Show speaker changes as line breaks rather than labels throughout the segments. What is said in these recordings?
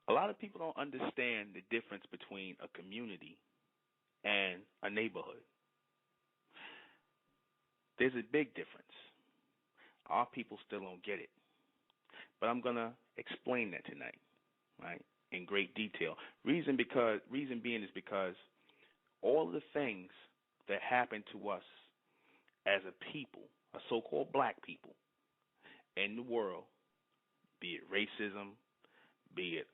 A lot of people don't understand the difference between a community and a neighborhood. There's a big difference. Our people still don't get it. But I'm going to explain that tonight, right, in great detail. Reason being is because all the things that happen to us as a people, a so-called black people, in the world, be it racism, be it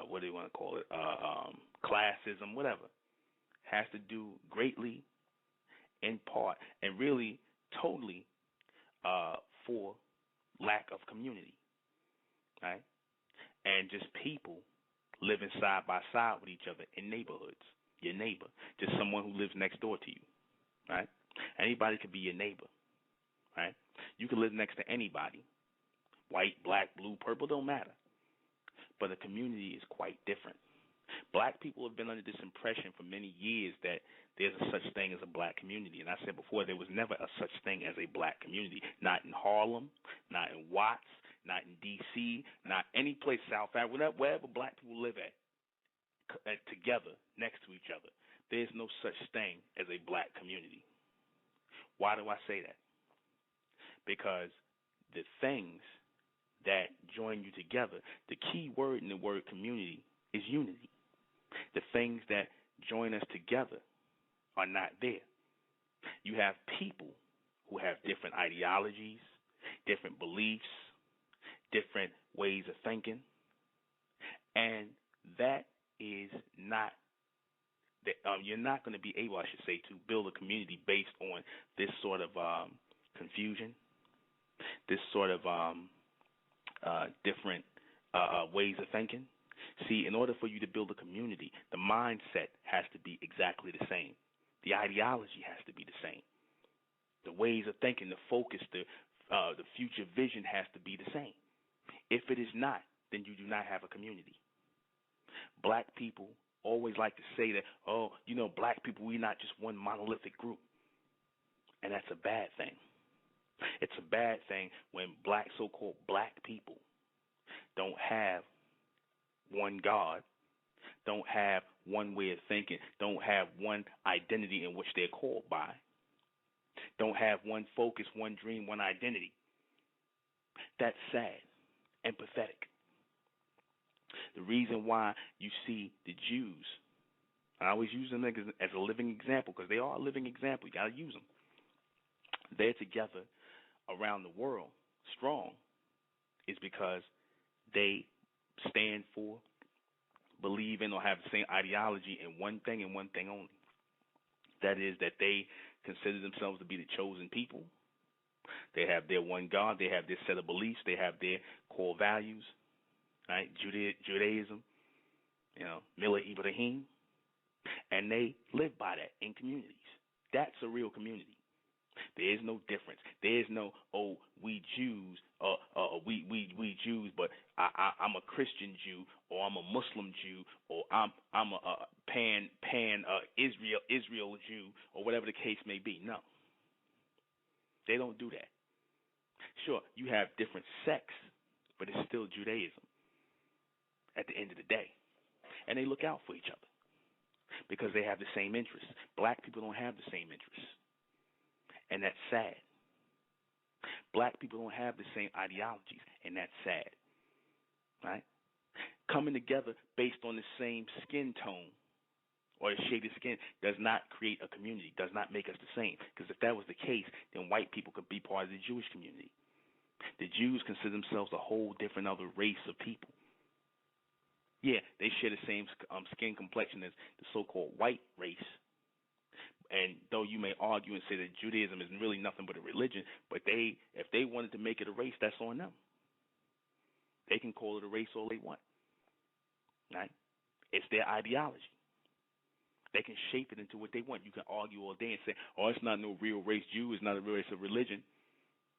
what do you want to call it, classism, whatever, has to do greatly, in part, and really totally for lack of community, right? And just people living side by side with each other in neighborhoods. Your neighbor, just someone who lives next door to you, right? Anybody could be your neighbor, right? You can live next to anybody, white, black, blue, purple, don't matter. But a community is quite different. Black people have been under this impression for many years that there's a such thing as a black community. And I said before, there was never a such thing as a black community. Not in Harlem, not in Watts, not in D.C., not any place, South Africa, wherever black people live at together next to each other. There's no such thing as a black community. Why do I say that? Because the things that join you together, the key word in the word community is unity. The things that join us together are not there. You have people who have different ideologies, different beliefs, different ways of thinking, and that is not, you're not going to be able, I should say, to build a community based on this sort of confusion, this sort of different ways of thinking. See, in order for you to build a community, the mindset has to be exactly the same. The ideology has to be the same. The ways of thinking, the focus, the future vision has to be the same. If it is not, then you do not have a community. Black people always like to say that, oh, black people, we're not just one monolithic group. And that's a bad thing. It's a bad thing when so-called black people don't have one God, don't have one way of thinking, don't have one identity in which they're called by, don't have one focus, one dream, one identity. That's sad and pathetic. The reason why you see the Jews, I always use them as a living example because they are a living example. You got to use them. They're together around the world strong is because they stand for, believe in, or have the same ideology in one thing and one thing only. That is that they consider themselves to be the chosen people. They have their one God. They have their set of beliefs. They have their core values, right? Judaism, Millah Ibrahim, and they live by that in communities. That's a real community. There is no difference. There is no, we Jews, we Jews, but I'm a Christian Jew, or I'm a Muslim Jew, or I'm a pan Israel Jew, or whatever the case may be. No, they don't do that. Sure, you have different sects, but it's still Judaism at the end of the day, and they look out for each other because they have the same interests. Black people don't have the same interests. And that's sad. Black people don't have the same ideologies, and that's sad. Right? Coming together based on the same skin tone or the shade of skin does not create a community, does not make us the same. Because if that was the case, then white people could be part of the Jewish community. The Jews consider themselves a whole different other race of people. Yeah, they share the same skin complexion as the so-called white race. And though you may argue and say that Judaism is really nothing but a religion, but if they wanted to make it a race, that's on them. They can call it a race all they want. Right? It's their ideology. They can shape it into what they want. You can argue all day and say, it's not no real race. Jew is not a real race of religion.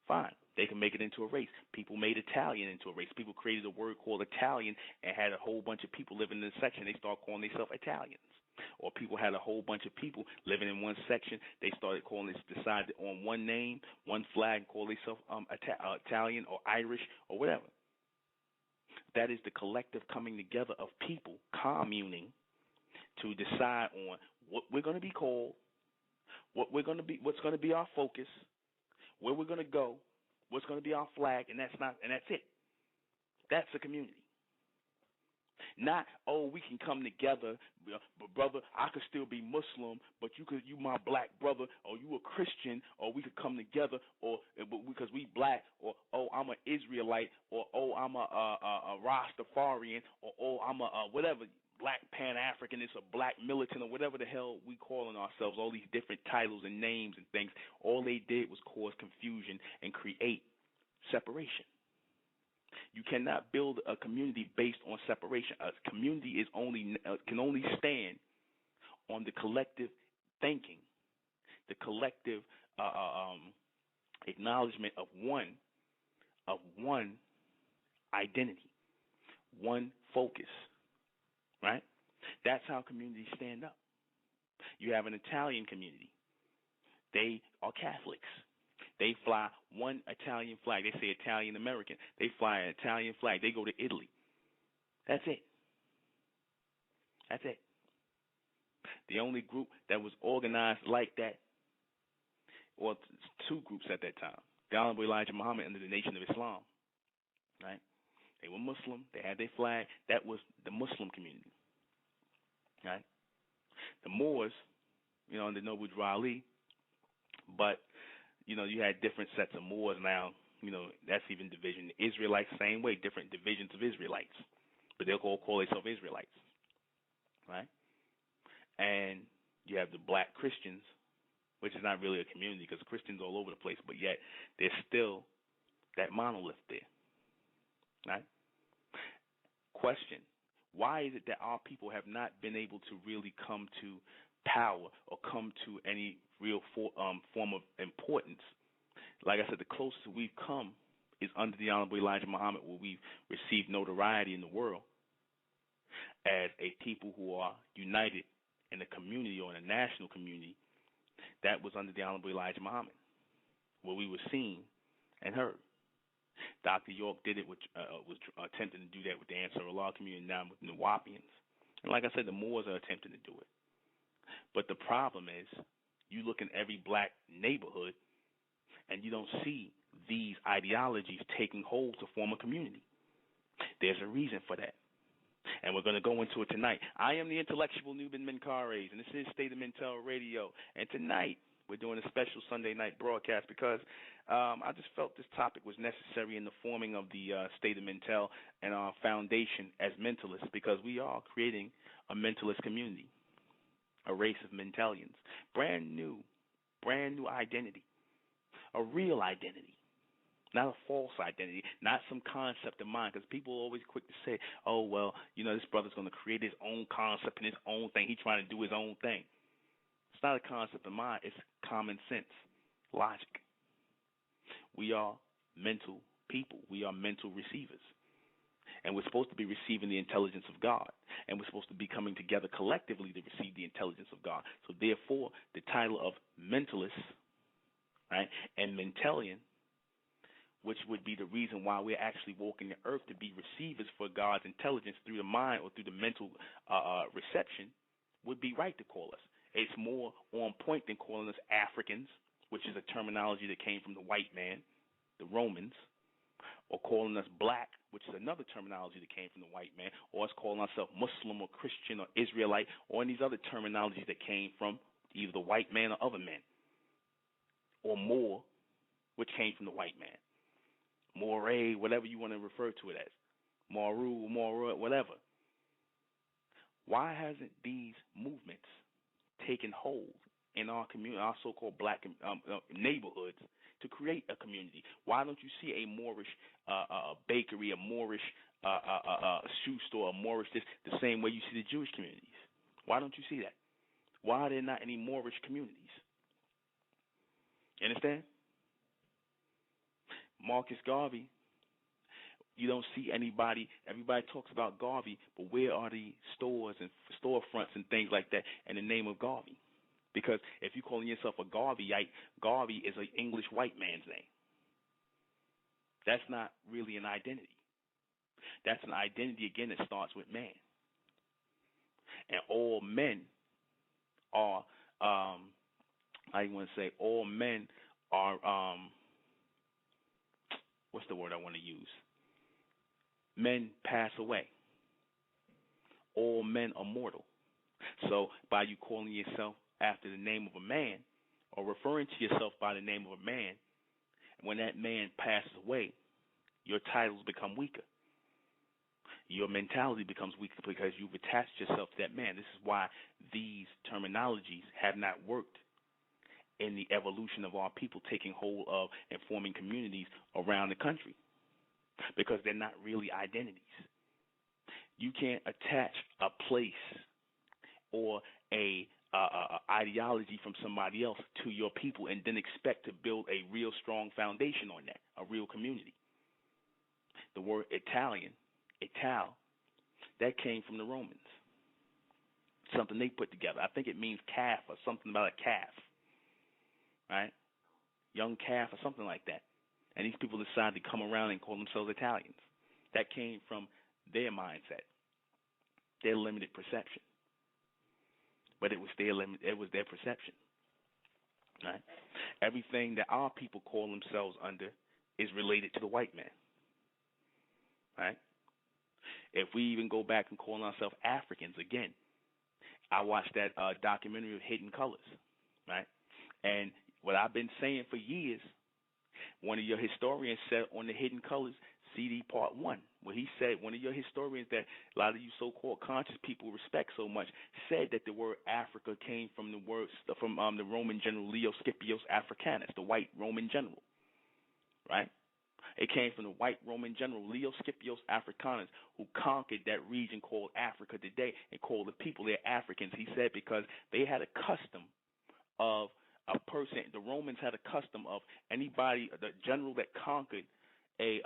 Fine. They can make it into a race. People made Italian into a race. People created a word called Italian and had a whole bunch of people living in a section. They start calling themselves Italians. Or people had a whole bunch of people living in one section. They started calling this, decided on one name, one flag, and call themselves Italian or Irish or whatever. That is the collective coming together of people communing to decide on what we're going to be called, what we're going to be, what's going to be our focus, where we're going to go, what's going to be our flag, and that's it. That's a community. Not, oh, we can come together, but brother, I could still be Muslim, but you my black brother, or you a Christian, or we could come together, or because we black, or oh, I'm an Israelite, or oh, I'm a Rastafarian, or oh, I'm a whatever, black Pan-Africanist, or black militant, or whatever the hell we calling ourselves, all these different titles and names and things. All they did was cause confusion and create separation. You cannot build a community based on separation. A community is can only stand on the collective thinking, the collective acknowledgement of one identity, one focus. Right? That's how communities stand up. You have an Italian community. They are Catholics. They fly one Italian flag. They say Italian American. They fly an Italian flag. They go to Italy. That's it. That's it. The only group that was organized like that, well, two groups at that time, the Honorable Elijah Muhammad and the Nation of Islam. Right? They were Muslim. They had their flag. That was the Muslim community. Right? The Moors, under Noble Drew Ali, but you had different sets of Moors now. That's even division. The Israelites, same way, different divisions of Israelites. But they'll all call themselves Israelites. Right? And you have the black Christians, which is not really a community because Christians all over the place, but yet there's still that monolith there. Right? Question. Why is it that our people have not been able to really come to power or come to any real form of importance? Like I said, the closest we've come is under the Honorable Elijah Muhammad, where we've received notoriety in the world as a people who are united in a community or in a national community. That was under the Honorable Elijah Muhammad, where we were seen and heard. Dr. York did it, was attempting to do that with the Ansar Allah community, now with the Nawapians. And like I said, the Moors are attempting to do it. But the problem is, you look in every black neighborhood, and you don't see these ideologies taking hold to form a community. There's a reason for that. And we're going to go into it tonight. I am the intellectual Nuben Menkares, and this is State of Mental Radio. And tonight, we're doing a special Sunday night broadcast because I just felt this topic was necessary in the forming of the State of Mental and our foundation as mentalists, because we are creating a mentalist community, a race of mentalians, brand new identity, a real identity, not a false identity, not some concept of mine, because people are always quick to say, oh, well, this brother's going to create his own concept and his own thing. He's trying to do his own thing. It's not a concept of mine. It's common sense, logic. We are mental people. We are mental receivers. And we're supposed to be receiving the intelligence of God. And we're supposed to be coming together collectively to receive the intelligence of God. So therefore, the title of mentalist, right, and mentalian, which would be the reason why we're actually walking the earth to be receivers for God's intelligence through the mind or through the mental reception, would be right to call us. It's more on point than calling us Africans, which is a terminology that came from the white man, the Romans, or calling us black, which is another terminology that came from the white man, or us calling ourselves Muslim or Christian or Israelite, or any other terminologies that came from either the white man or other men, or Moor, which came from the white man, Moray, whatever you want to refer to it as, Moru, whatever. Why hasn't these movements taken hold in our community, our so-called black neighborhoods, to create a community? Why don't you see a Moorish bakery, a Moorish shoe store, a Moorish this, the same way you see the Jewish communities? Why don't you see that? Why are there not any Moorish communities? You understand? Marcus Garvey, you don't see anybody. Everybody talks about Garvey, but where are the stores and storefronts and things like that in the name of Garvey? Because if you're calling yourself a Garveyite, Garvey is an English white man's name. That's not really an identity. That's an identity, again, that starts with man. And all men are, I want to say, all men are, what's the word I want to use? Men pass away. All men are mortal. So by you calling yourself after the name of a man, or referring to yourself by the name of a man, when that man passes away, your titles become weaker. Your mentality becomes weaker because you've attached yourself to that man. This is why these terminologies have not worked in the evolution of our people taking hold of and forming communities around the country, because they're not really identities. You can't attach a place or a ideology from somebody else to your people and then expect to build a real strong foundation on that, a real community. The word Italian, Ital, that came from the Romans. Something they put together. I think it means calf or something about a calf, right? Young calf or something like that. And these people decided to come around and call themselves Italians. That came from their mindset, their limited perception. But it was their perception, right? Everything that our people call themselves under is related to the white man, right? If we even go back and call ourselves Africans, again, I watched that documentary of Hidden Colors, right? And what I've been saying for years, one of your historians said on the Hidden Colors CD Part 1, where he said, one of your historians that a lot of you so-called conscious people respect so much, said that the word Africa came from the Roman general Leo Scipio Africanus, the white Roman general, right? It came from the white Roman general Leo Scipio Africanus, who conquered that region called Africa today and called the people there Africans. He said because they had a custom of a person. The Romans had a custom of anybody, the general that conquered a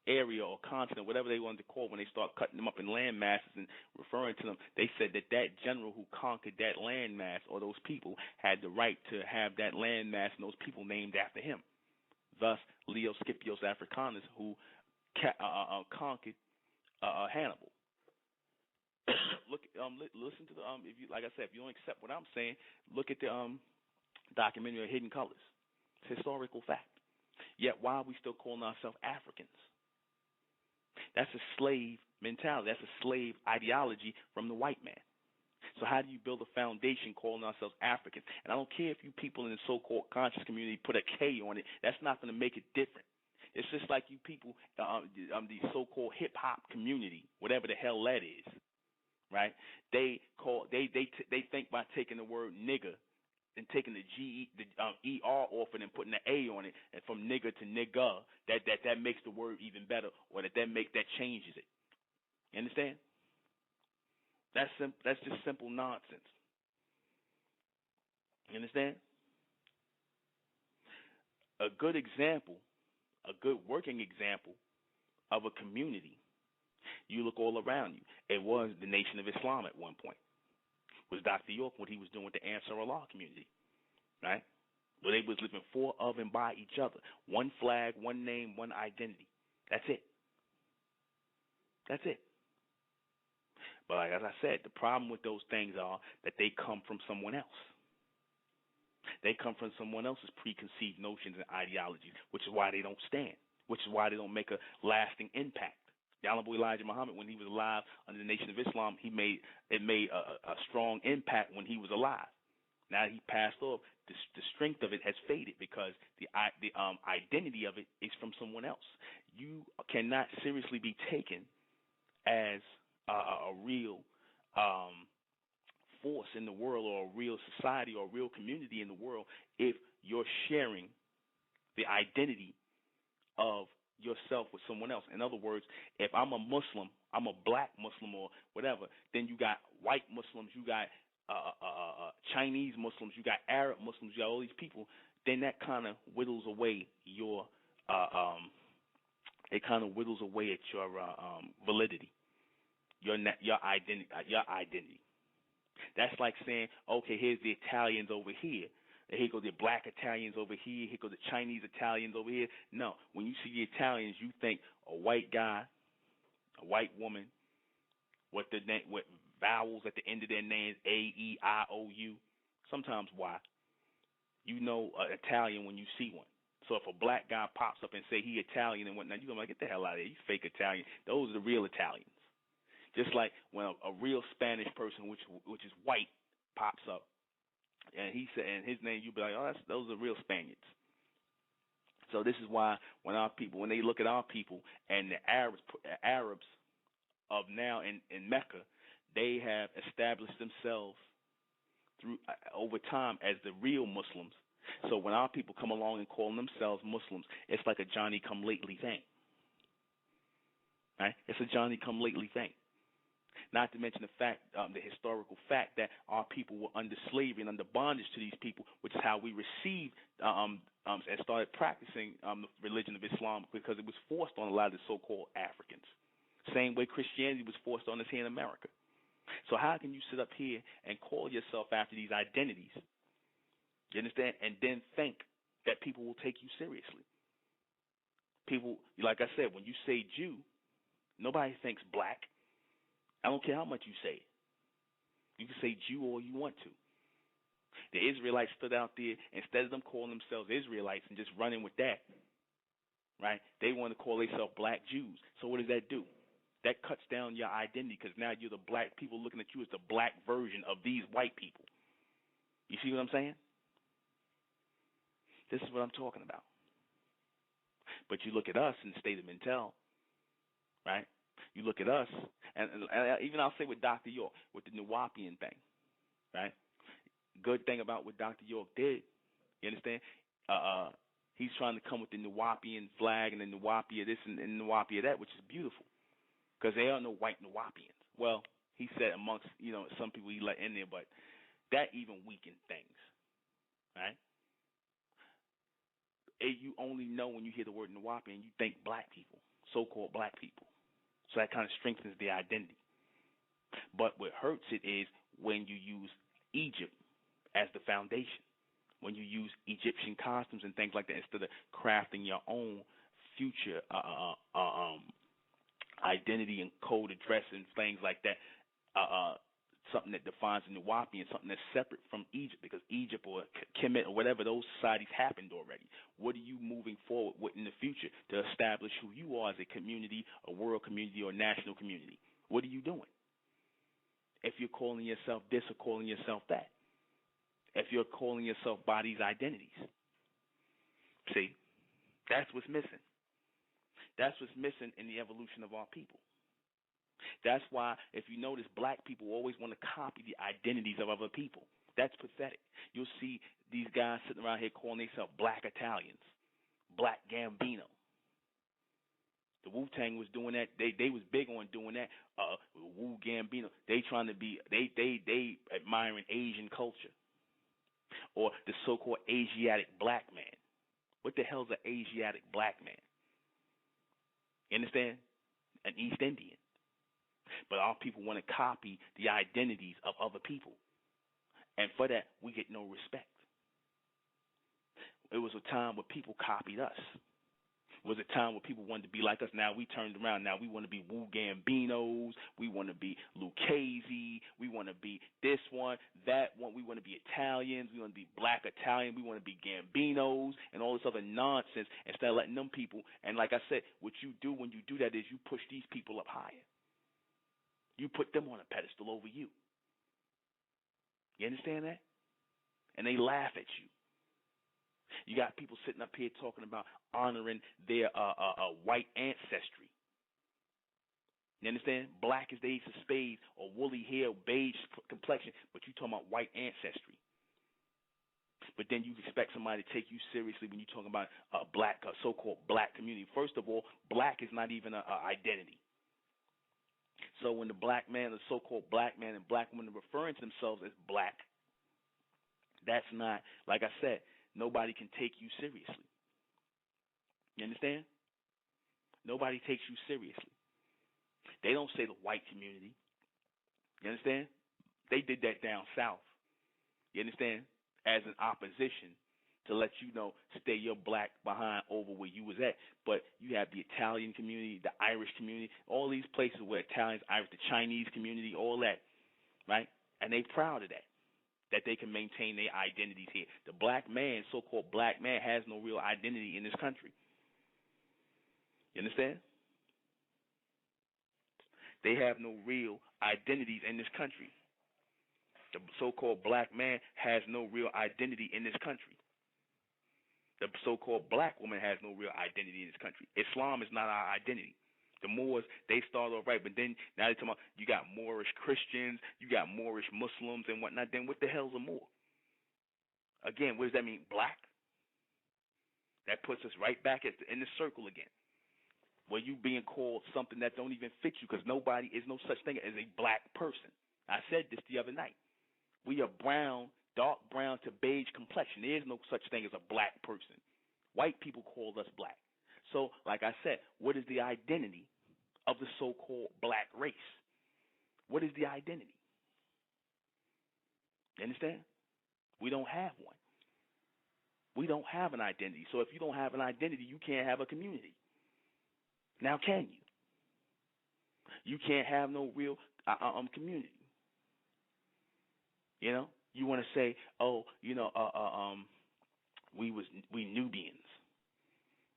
area or continent, whatever they wanted to call it, when they start cutting them up in land masses and referring to them, they said that that general who conquered that land mass or those people had the right to have that land mass and those people named after him. Thus, Leo Scipio Africanus, who conquered Hannibal. Listen to the if you, like I said, if you don't accept what I'm saying, look at the documentary Hidden Colors. It's historical fact. Yet why are we still calling ourselves Africans? That's a slave mentality. That's a slave ideology from the white man. So how do you build a foundation calling ourselves Africans? And I don't care if you people in the so-called conscious community put a K on it. That's not going to make it different. It's just like you people, the so-called hip-hop community, whatever the hell that is, right? They think by taking the word nigger and taking the ER off it and putting the A on it, and from nigger to nigga, that makes the word even better, or that changes it. You understand? That's just simple nonsense. You understand? A good example, a good working example of a community, you look all around you. It was the Nation of Islam at one point. It was Dr. York, what he was doing with the Ansar Allah community, right? Where they was living for, of, and by each other. One flag, one name, one identity. That's it. That's it. But like, as I said, the problem with those things are that they come from someone else. They come from someone else's preconceived notions and ideologies, which is why they don't stand, which is why they don't make a lasting impact. The Honorable Elijah Muhammad, when he was alive under the Nation of Islam, it made a strong impact when he was alive. Now he passed off, the strength of it has faded because the identity of it is from someone else. You cannot seriously be taken as a real force in the world, or a real society, or a real community in the world, if you're sharing the identity of yourself with someone else. In other words, if I'm a Muslim, I'm a black Muslim or whatever, then you got white Muslims, you got Chinese Muslims, you got Arab Muslims, you got all these people, then that kind of whittles away your it kind of whittles away at your validity, your identity. That's like saying, okay, here's the Italians over here. Here go the black Italians over here. Here go the Chinese Italians over here. No, when you see the Italians, you think a white guy, a white woman, with vowels at the end of their names, A-E-I-O-U, sometimes Y. You know Italian when you see one. So if a black guy pops up and say he Italian and whatnot, you're going to get the hell out of here. You fake Italian. Those are the real Italians. Just like when a real Spanish person, which is white, pops up, and he said, and his name, you'll be like, oh, those are real Spaniards. So this is why when they look at our people and the Arabs of now in Mecca, they have established themselves through over time as the real Muslims. So when our people come along and call themselves Muslims, it's like a Johnny-come-lately thing. Right? It's a Johnny-come-lately thing. Not to mention the historical fact that our people were under slavery and under bondage to these people, which is how we received and started practicing the religion of Islam, because it was forced on a lot of the so-called Africans. Same way Christianity was forced on us here in America. So how can you sit up here and call yourself after these identities, you understand, and then think that people will take you seriously? People, like I said, when you say Jew, nobody thinks black. I don't care how much you say it. You can say Jew all you want to. The Israelites stood out there, instead of them calling themselves Israelites and just running with that, right? They want to call themselves black Jews. So what does that do? That cuts down your identity, because now you're the black people looking at you as the black version of these white people. You see what I'm saying? This is what I'm talking about. But you look at us in the state of Mentel, right? You look at us, and even I'll say with Dr. York, with the Nuwapian thing, right? Good thing about what Dr. York did, you understand? He's trying to come with the Nuwapian flag and the Nuwapia this and Nuwapia that, which is beautiful, because there are no white Nuwapians. Well, he said amongst, some people he let in there, but that even weakened things, right? You only know when you hear the word Nuwapian, you think black people, so-called black people. So that kind of strengthens the identity. But what hurts it is when you use Egypt as the foundation, when you use Egyptian costumes and things like that instead of crafting your own future identity and code of dress and things like that, something that defines the Nuwapian, something that's separate from Egypt, because Egypt or Kemet or whatever, those societies happened already. What are you moving forward with in the future to establish who you are as a community, a world community, or a national community? What are you doing? If you're calling yourself this or calling yourself that, if you're calling yourself by these identities, see, that's what's missing. That's what's missing in the evolution of our people. That's why, if you notice, black people always want to copy the identities of other people. That's pathetic. You'll see these guys sitting around here calling themselves black Italians, black Gambino. The Wu-Tang was doing that. They was big on doing that. Wu Gambino. They trying to be, they admiring Asian culture, or the so-called Asiatic black man. What the hell's an Asiatic black man? You understand? An East Indian. But our people want to copy the identities of other people. And for that, we get no respect. It was a time where people copied us. It was a time where people wanted to be like us. Now we turned around. Now we want to be Wu Gambinos. We want to be Lucchese. We want to be this one, that one. We want to be Italians. We want to be black Italian. We want to be Gambinos and all this other nonsense, instead of letting them people. And like I said, what you do when you do that is you push these people up higher. You put them on a pedestal over you. You understand that? And they laugh at you. You got people sitting up here talking about honoring their white ancestry. You understand? Black is the ace of spades, or woolly hair, beige complexion, but you talking about white ancestry. But then you expect somebody to take you seriously when you're talking about a black, so-called black community. First of all, black is not even an identity. So when the black man, the so-called black man and black woman are referring to themselves as black, that's not, like I said, nobody can take you seriously. You understand? Nobody takes you seriously. They don't say the white community. You understand? They did that down south. You understand? As an opposition to let you know, stay your black behind over where you was at. But you have the Italian community, the Irish community, all these places where Italians, Irish, the Chinese community, all that, right? And they proud of that they can maintain their identities here. The black man, so-called black man, has no real identity in this country. You understand? They have no real identities in this country. The so-called black man has no real identity in this country. The so-called black woman has no real identity in this country. Islam is not our identity. The Moors, they start off right, but then now they're talking about you got Moorish Christians, you got Moorish Muslims and whatnot. Then what the hell's a Moor? Again, what does that mean? Black? That puts us right back in the circle again, where you being called something that don't even fit you, because nobody is no such thing as a black person. I said this the other night. We are brown, dark brown to beige complexion. There is no such thing as a black person. White people call us black. So, like I said, what is the identity of the so-called black race? What is the identity? You understand? We don't have one. We don't have an identity. So if you don't have an identity, you can't have a community. Now can you? You can't have no real community. You know? You want to say, oh, you know, we Nubians.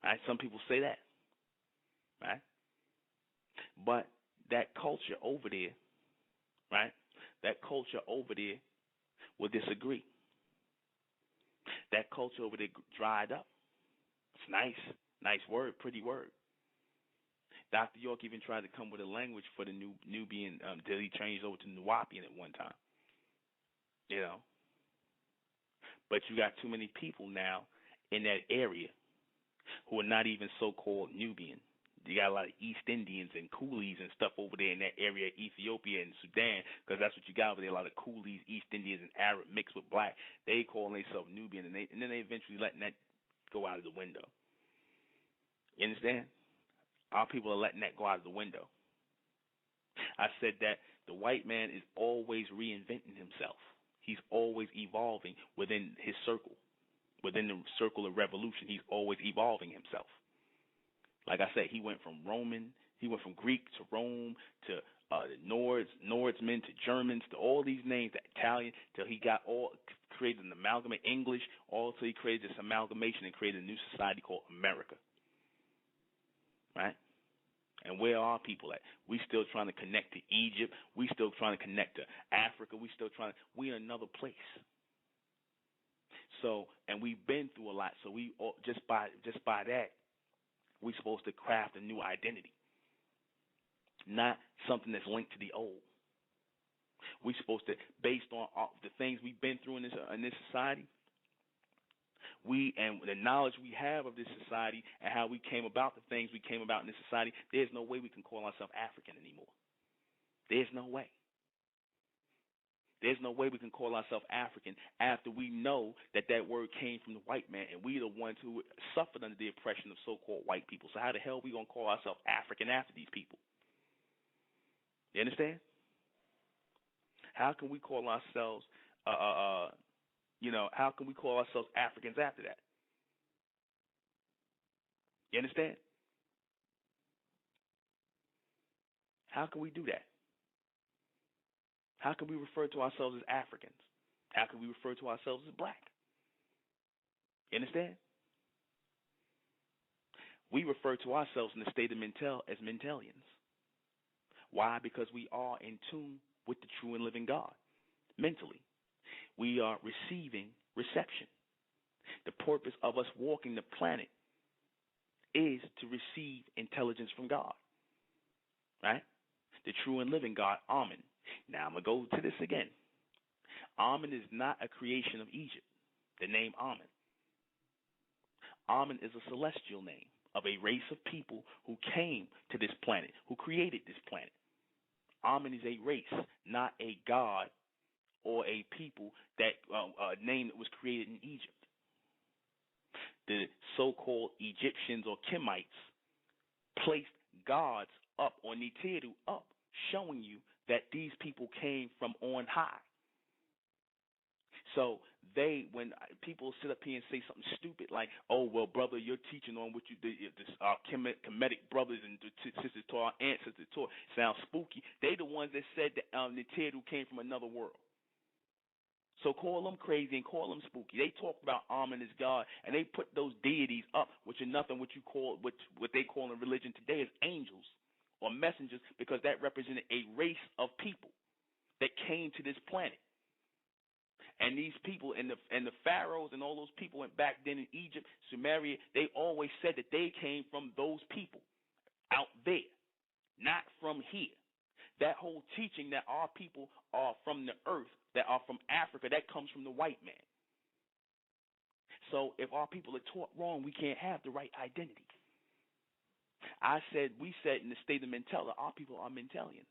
Right? Some people say that. Right? But that culture over there, right? That culture over there will disagree. That culture over there dried up. It's nice. Nice word, pretty word. Dr. York even tried to come with a language for the Nubian till he changed over to Nuwapian at one time. You know? But you got too many people now in that area who are not even so-called Nubian. You got a lot of East Indians and coolies and stuff over there in that area, Ethiopia and Sudan, because that's what you got over there, a lot of coolies, East Indians, and Arab mixed with black. They call themselves Nubian, and then they eventually letting that go out of the window. You understand? Our people are letting that go out of the window. I said that the white man is always reinventing himself. He's always evolving within his circle. Within the circle of revolution, he's always evolving himself. Like I said, he went from Greek to Rome to the Nordsmen to Germans to all these names, the Italian, till he got created an amalgamate English, all till he created this amalgamation and created a new society called America. Right? And where are our people at? We still trying to connect to Egypt. We still trying to connect to Africa. We in another place. So, and we've been through a lot. So we just by that, we're supposed to craft a new identity, not something that's linked to the old. We're supposed to, based on the things we've been through in this society, and the knowledge we have of this society and how we came about the things we came about in this society, there's no way we can call ourselves African anymore. There's no way. There's no way we can call ourselves African after we know that word came from the white man, and we're the ones who suffered under the oppression of so-called white people. So how the hell are we going to call ourselves African after these people? You understand? How can we call ourselves, how can we call ourselves Africans after that? You understand? How can we do that? How can we refer to ourselves as Africans? How can we refer to ourselves as black? You understand? We refer to ourselves in the state of mental as mentalians. Why? Because we are in tune with the true and living God mentally. We are receiving reception. The purpose of us walking the planet is to receive intelligence from God. Right? The true and living God, Amen. Now, I'm going to go to this again. Amen is not a creation of Egypt, the name Amen. Amen is a celestial name of a race of people who came to this planet, who created this planet. Amen is a race, not a god or a people that a name that was created in Egypt. the so-called Egyptians or Kemites placed gods up, or Niteru up, showing you that these people came from on high. So when people sit up here and say something stupid like, "Oh well, brother, you're teaching on what you did, our Kemetic brothers and sisters taught, our ancestors taught," sounds spooky. They the ones that said that Niteru came from another world. So call them crazy and call them spooky. They talked about Amun as God, and they put those deities up, which are nothing what they call in religion today as angels or messengers, because that represented a race of people that came to this planet. And these people and the pharaohs and all those people went back then in Egypt, Sumeria, they always said that they came from those people out there, not from here. That whole teaching that our people are from the earth, that are from Africa, that comes from the white man. So if our people are taught wrong, we can't have the right identity. We said in the state of Mentella, our people are Mentelians,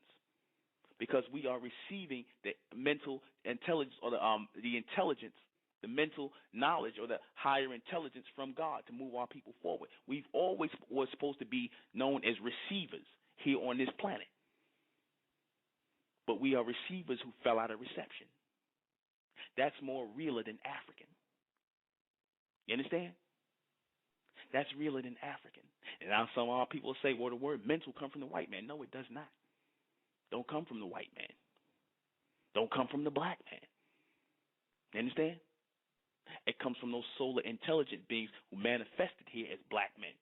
because we are receiving the mental intelligence, or the intelligence, the mental knowledge, or the higher intelligence from God to move our people forward. We've always was supposed to be known as receivers here on this planet, but we are receivers who fell out of reception. That's more realer than African. You understand? That's realer than African. And now some of our people say, well, the word mental comes from the white man. No, it does not. Don't come from the white man. Don't come from the black man. You understand? It comes from those solar intelligent beings who manifested here as black men,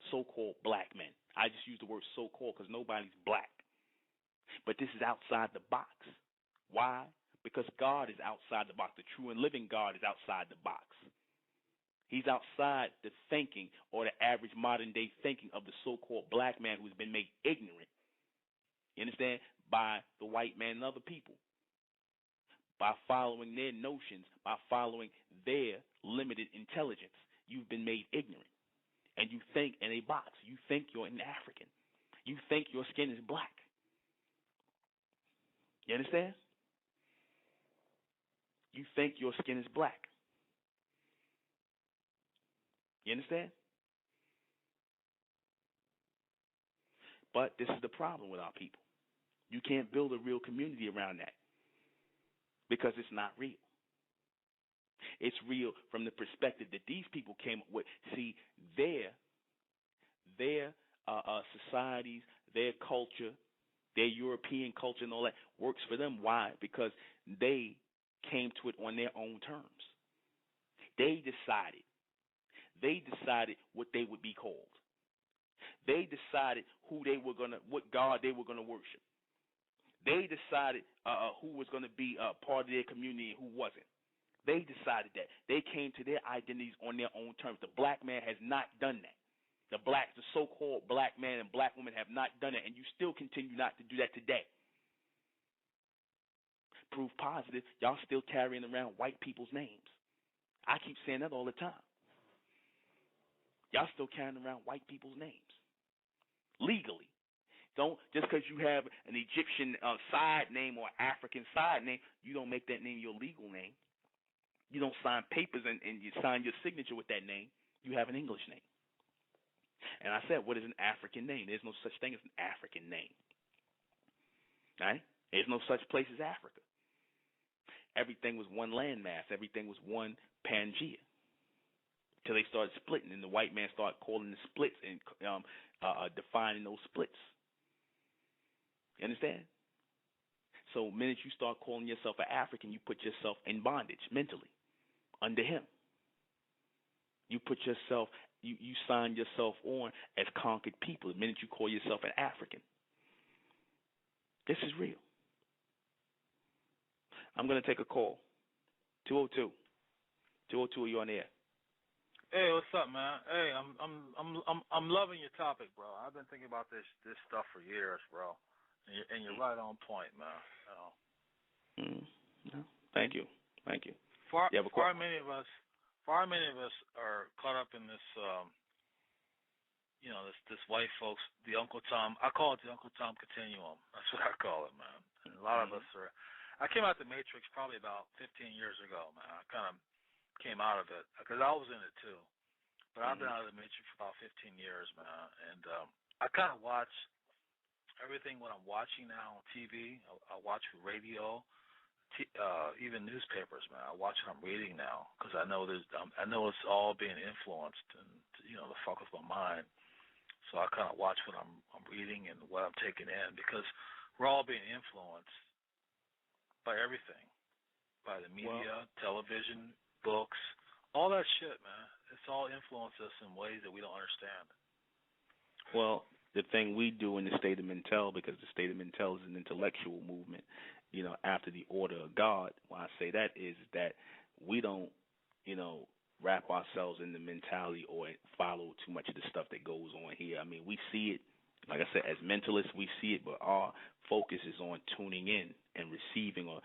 so-called black men. I just use the word so-called because nobody's black. But this is outside the box. Why? Because God is outside the box. The true and living God is outside the box. He's outside the thinking, or the average modern day thinking of the so-called black man who's been made ignorant, you understand, by the white man and other people, by following their notions, by following their limited intelligence. You've been made ignorant, and you think in a box. You think you're an African. You think your skin is black. You understand? You think your skin is black. You understand? But this is the problem with our people. You can't build a real community around that because it's not real. It's real from the perspective that these people came up with. See, their societies, their culture, their European culture and all that works for them. Why? Because they came to it on their own terms. They decided what they would be called. They decided what God they were gonna worship. They decided who was gonna be part of their community and who wasn't. They decided that. They came to their identities on their own terms. The black man has not done that. The so-called black man and black woman have not done it, and you still continue not to do that today. Proof positive, y'all still carrying around white people's names. I keep saying that all the time. Y'all still carrying around white people's names legally. Don't just because you have an Egyptian side name or African side name, you don't make that name your legal name. You don't sign papers and you sign your signature with that name. You have an English name. And I said, what is an African name? There's no such thing as an African name. Right? There's no such place as Africa. Everything was one landmass. Everything was one Pangea. Till they started splitting, and the white man started calling the splits and defining those splits. You understand? So the minute you start calling yourself an African, you put yourself in bondage mentally under him. You put yourself, you sign yourself on as conquered people the minute you call yourself an African. This is real. I'm going to take a call. 202. 202, you're on the air.
Hey, what's up, man? Hey, I'm loving your topic, bro. I've been thinking about this stuff for years, bro. And you're right on point, man.
No, thank you.
Far many of us are caught up in this, this white folks, the Uncle Tom. I call it the Uncle Tom continuum. That's what I call it, man. And a lot of us are. I came out the Matrix probably about 15 years ago, man. I kind of came out of it because I was in it too. but I've been out of the matrix for about 15 years, man. And I kind of watch everything what I'm watching now on TV. I watch radio, even newspapers, man. I watch what I'm reading now because I know it's all being influenced and to fuck with my mind. So I kind of watch what I'm reading and what I'm taking in because we're all being influenced by everything, by the media, television, books, all that shit, man. It's all influenced us in ways that we don't understand.
Well, the thing we do in the state of Mentel, because the state of Mentel is an intellectual movement, after the order of God, why I say that is that we don't, wrap ourselves in the mentality or follow too much of the stuff that goes on here. I mean, we see it, like I said, as mentalists, we see it, but our focus is on tuning in and receiving or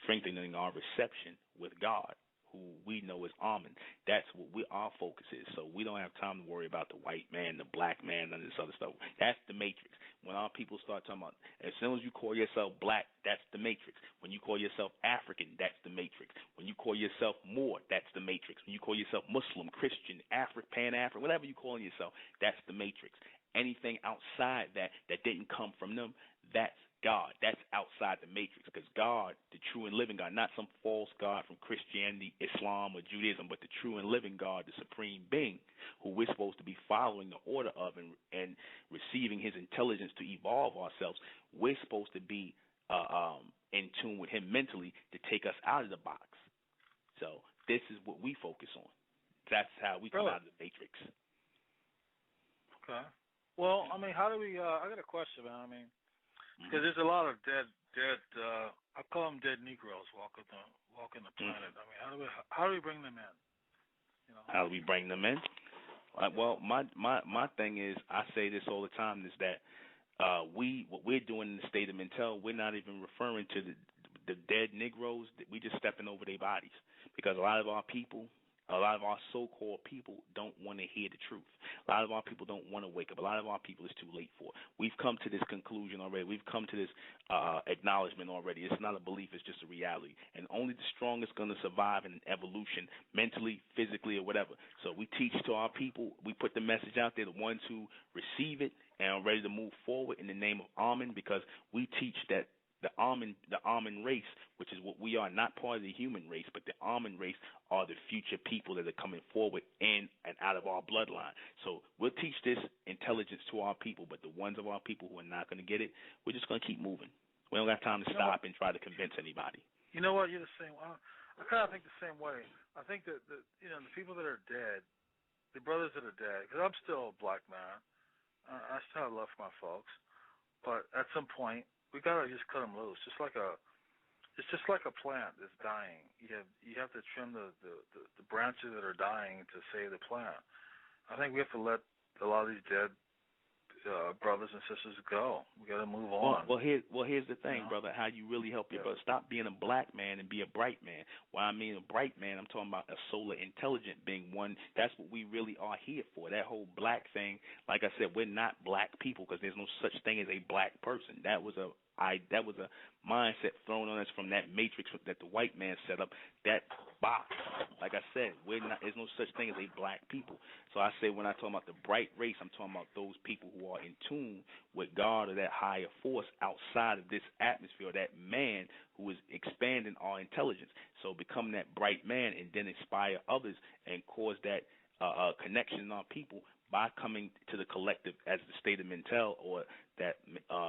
strengthening our reception with God, who we know is Amen. That's what our focus is. So we don't have time to worry about the white man, the black man, none of this other stuff. That's the matrix. When our people start talking about, as soon as you call yourself black, that's the matrix. When you call yourself African, that's the matrix. When you call yourself Moor, that's the matrix. When you call yourself Muslim, Christian, Pan-African, whatever you call yourself, that's the matrix. Anything outside that didn't come from them, that's God. That's outside the matrix, because God, the true and living God, not some false God from Christianity, Islam, or Judaism, but the true and living God, the supreme being, who we're supposed to be following the order of and receiving his intelligence to evolve ourselves. We're supposed to be in tune with him mentally to take us out of the box. So this is what we focus on. That's how we come out of the matrix.
Okay. Well, I mean, how do we? I got a question, man. I mean, because there's a lot of dead. I call them dead Negroes walking the planet. I mean, how do we bring them in?
How do we bring them in? Well, my thing is, I say this all the time, is that what we're doing in the state of Mentel, we're not even referring to the dead Negroes. We just stepping over their bodies, because a lot of our people, a lot of our so-called people don't want to hear the truth. A lot of our people don't want to wake up. A lot of our people, it's too late for. We've come to this conclusion already. We've come to this acknowledgement already. It's not a belief. It's just a reality. And only the strongest going to survive in an evolution, mentally, physically, or whatever. So we teach to our people. We put the message out there, the ones who receive it and are ready to move forward in the name of Amen, because we teach that the Amen race, which is what we are, not part of the human race, but the Amen race are the future people that are coming forward in and out of our bloodline. So we'll teach this intelligence to our people, but the ones of our people who are not going to get it, we're just going to keep moving. We don't got time to stop and try to convince anybody.
You know what? You're the same. I kind of think the same way. I think that the people that are dead, the brothers that are dead, because I'm still a black man. I still have love for my folks, but at some point, we gotta just cut them loose. It's just like a plant that's dying. You have to trim the branches that are dying to save the plant. I think we have to let a lot of these dead brothers and sisters go. We got to move on.
Well, here's the thing, brother. How you really help your brother? Stop being a black man and be a bright man. When I mean a bright man, I'm talking about a solar intelligent being. One, that's what we really are here for. That whole black thing, like I said, we're not black people, because there's no such thing as a black person. That was a mindset thrown on us from that matrix that the white man set up, that box. Like I said, there's no such thing as a black people. So I say, when I talk about the bright race, I'm talking about those people who are in tune with God or that higher force outside of this atmosphere, that man who is expanding our intelligence. So become that bright man and then inspire others and cause that connection in our people by coming to the collective as the state of Mentel, or that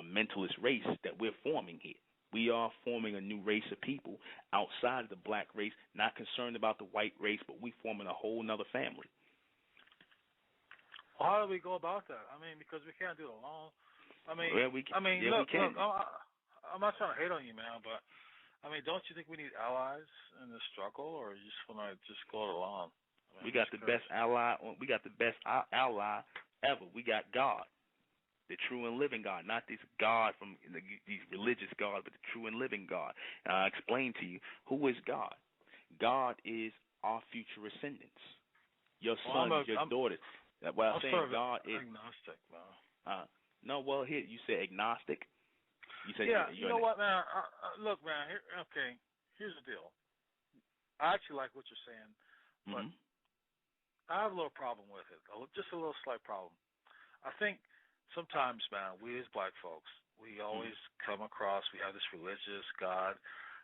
mentalist race that we're forming here. We are forming a new race of people outside of the black race, not concerned about the white race, but we forming a whole nother family.
Well, how do we go about that? I mean, because we can't do it alone. I mean,
yeah, we can.
Look, I'm not trying to hate on you, man, but I mean, don't you think we need allies in this struggle, or you just want to just go it alone? I mean,
we got the best ally. We got the best ally ever. We got God, the true and living God, not this God from these religious gods, but the true and living God. And I'll explain to you who is God. God is our future ascendants, your sons, your daughters. Well, I'm saying God is
agnostic, man.
No, well, here you said agnostic. You said
you know what, man? Look, man. Here's the deal. I actually like what you're saying, but I have a little problem with it. Just a little slight problem. I think sometimes, man, we as black folks, we always come across, we have this religious God.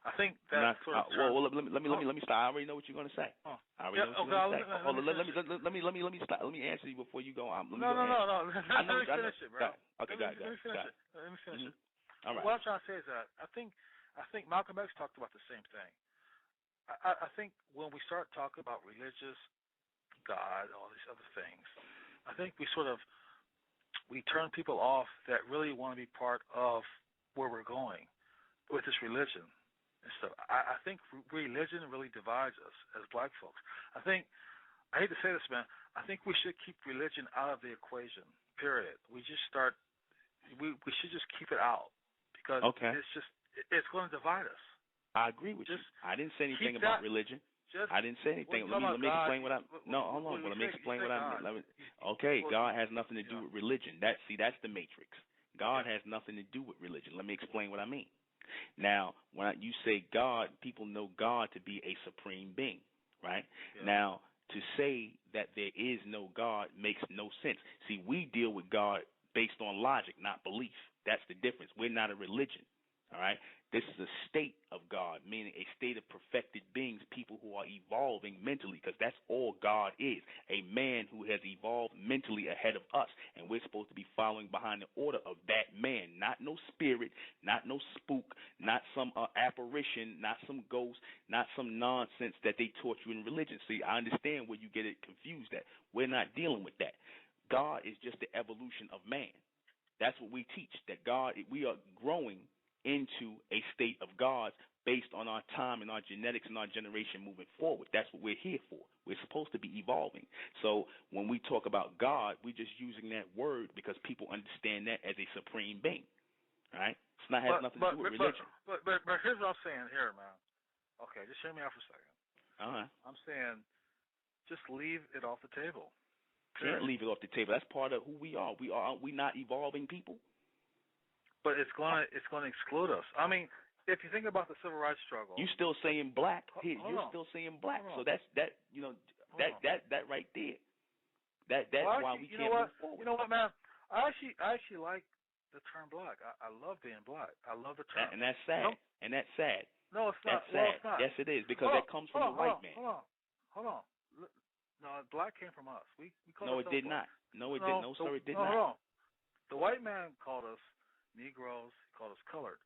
I think that sort of
well, let me stop. I already know what you're going to say. I already know what you're going to say. Let me stop. Let me answer you before you go on.
No. Let me finish it, bro.
Okay, go ahead.
Let me finish it.
All right.
What I'm trying to say is that I think Malcolm X talked about the same thing. I think when we start talking about religious God, all these other things, I think we turn people off that really want to be part of where we're going with this religion and stuff. I think religion really divides us as black folks. I hate to say this, man, I think we should keep religion out of the equation, period. We should just keep it out because it's going to divide us.
I agree with you. I didn't say anything about religion. I didn't say anything. Let me explain what I'm. No, hold on. Let me explain what I'm. Okay, God has nothing to do with religion. That's the matrix. God has nothing to do with religion. Let me explain what I mean. Now, when you say God, people know God to be a supreme being, right? Yeah. Now, to say that there is no God makes no sense. See, we deal with God based on logic, not belief. That's the difference. We're not a religion, all right? This is a state of God, meaning a state of perfected beings, people who are evolving mentally, because that's all God is, a man who has evolved mentally ahead of us, and we're supposed to be following behind the order of that man, not no spirit, not no spook, not some apparition, not some ghost, not some nonsense that they taught you in religion. See, I understand where you get it confused at. We're not dealing with that. God is just the evolution of man. That's what we teach, that God, we are growing into a state of God based on our time and our genetics and our generation moving forward. That's what we're here for. We're supposed to be evolving. So when we talk about God, we're just using that word because people understand that as a supreme being. All right? It's not has nothing to do with religion.
But here's what I'm saying here, man. Okay, just hear me out for a second.
Uh-huh.
I'm saying just leave it off the table.
Can't leave it off the table. That's part of who we are. Are we not evolving people?
But it's going to exclude us. I mean, if you think about the civil rights struggle,
you still saying black. You're still saying black. So that's that. You know that right there. That's why we can't move forward.
You know what, man? I actually like the term black. I love being black. I love the term.
And that's sad. And that's sad.
No, it's not.
That's sad.
Well, it's not.
Yes, it is because that comes from the white man.
Hold on. No, black came from us. We called
No, it did not. No, it didn't. No, sir, it did not.
Hold on. The white man called us Negroes, he called us colored.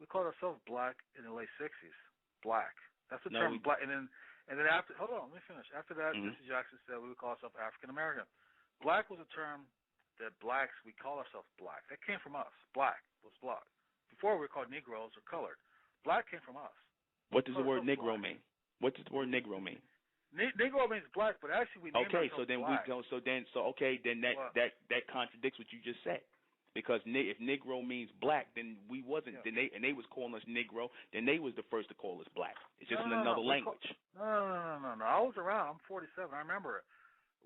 We called ourselves black in the late 60s. Black. That's the term black. And then after, hold on, let me finish. After that, Mr. Jackson said we would call ourselves African American. Black was a term that blacks, we call ourselves black. That came from us. Black was black. Before we were called Negroes or colored. Black came from us.
What does the word Negro mean? What does the word Negro mean?
Negro means black, but actually we named ourselves black.
That contradicts what you just said. Because if Negro means black, then we wasn't. Yeah. Then they was calling us Negro. Then they was the first to call us black. It's just in another language.
No. I was around. I'm 47. I remember it.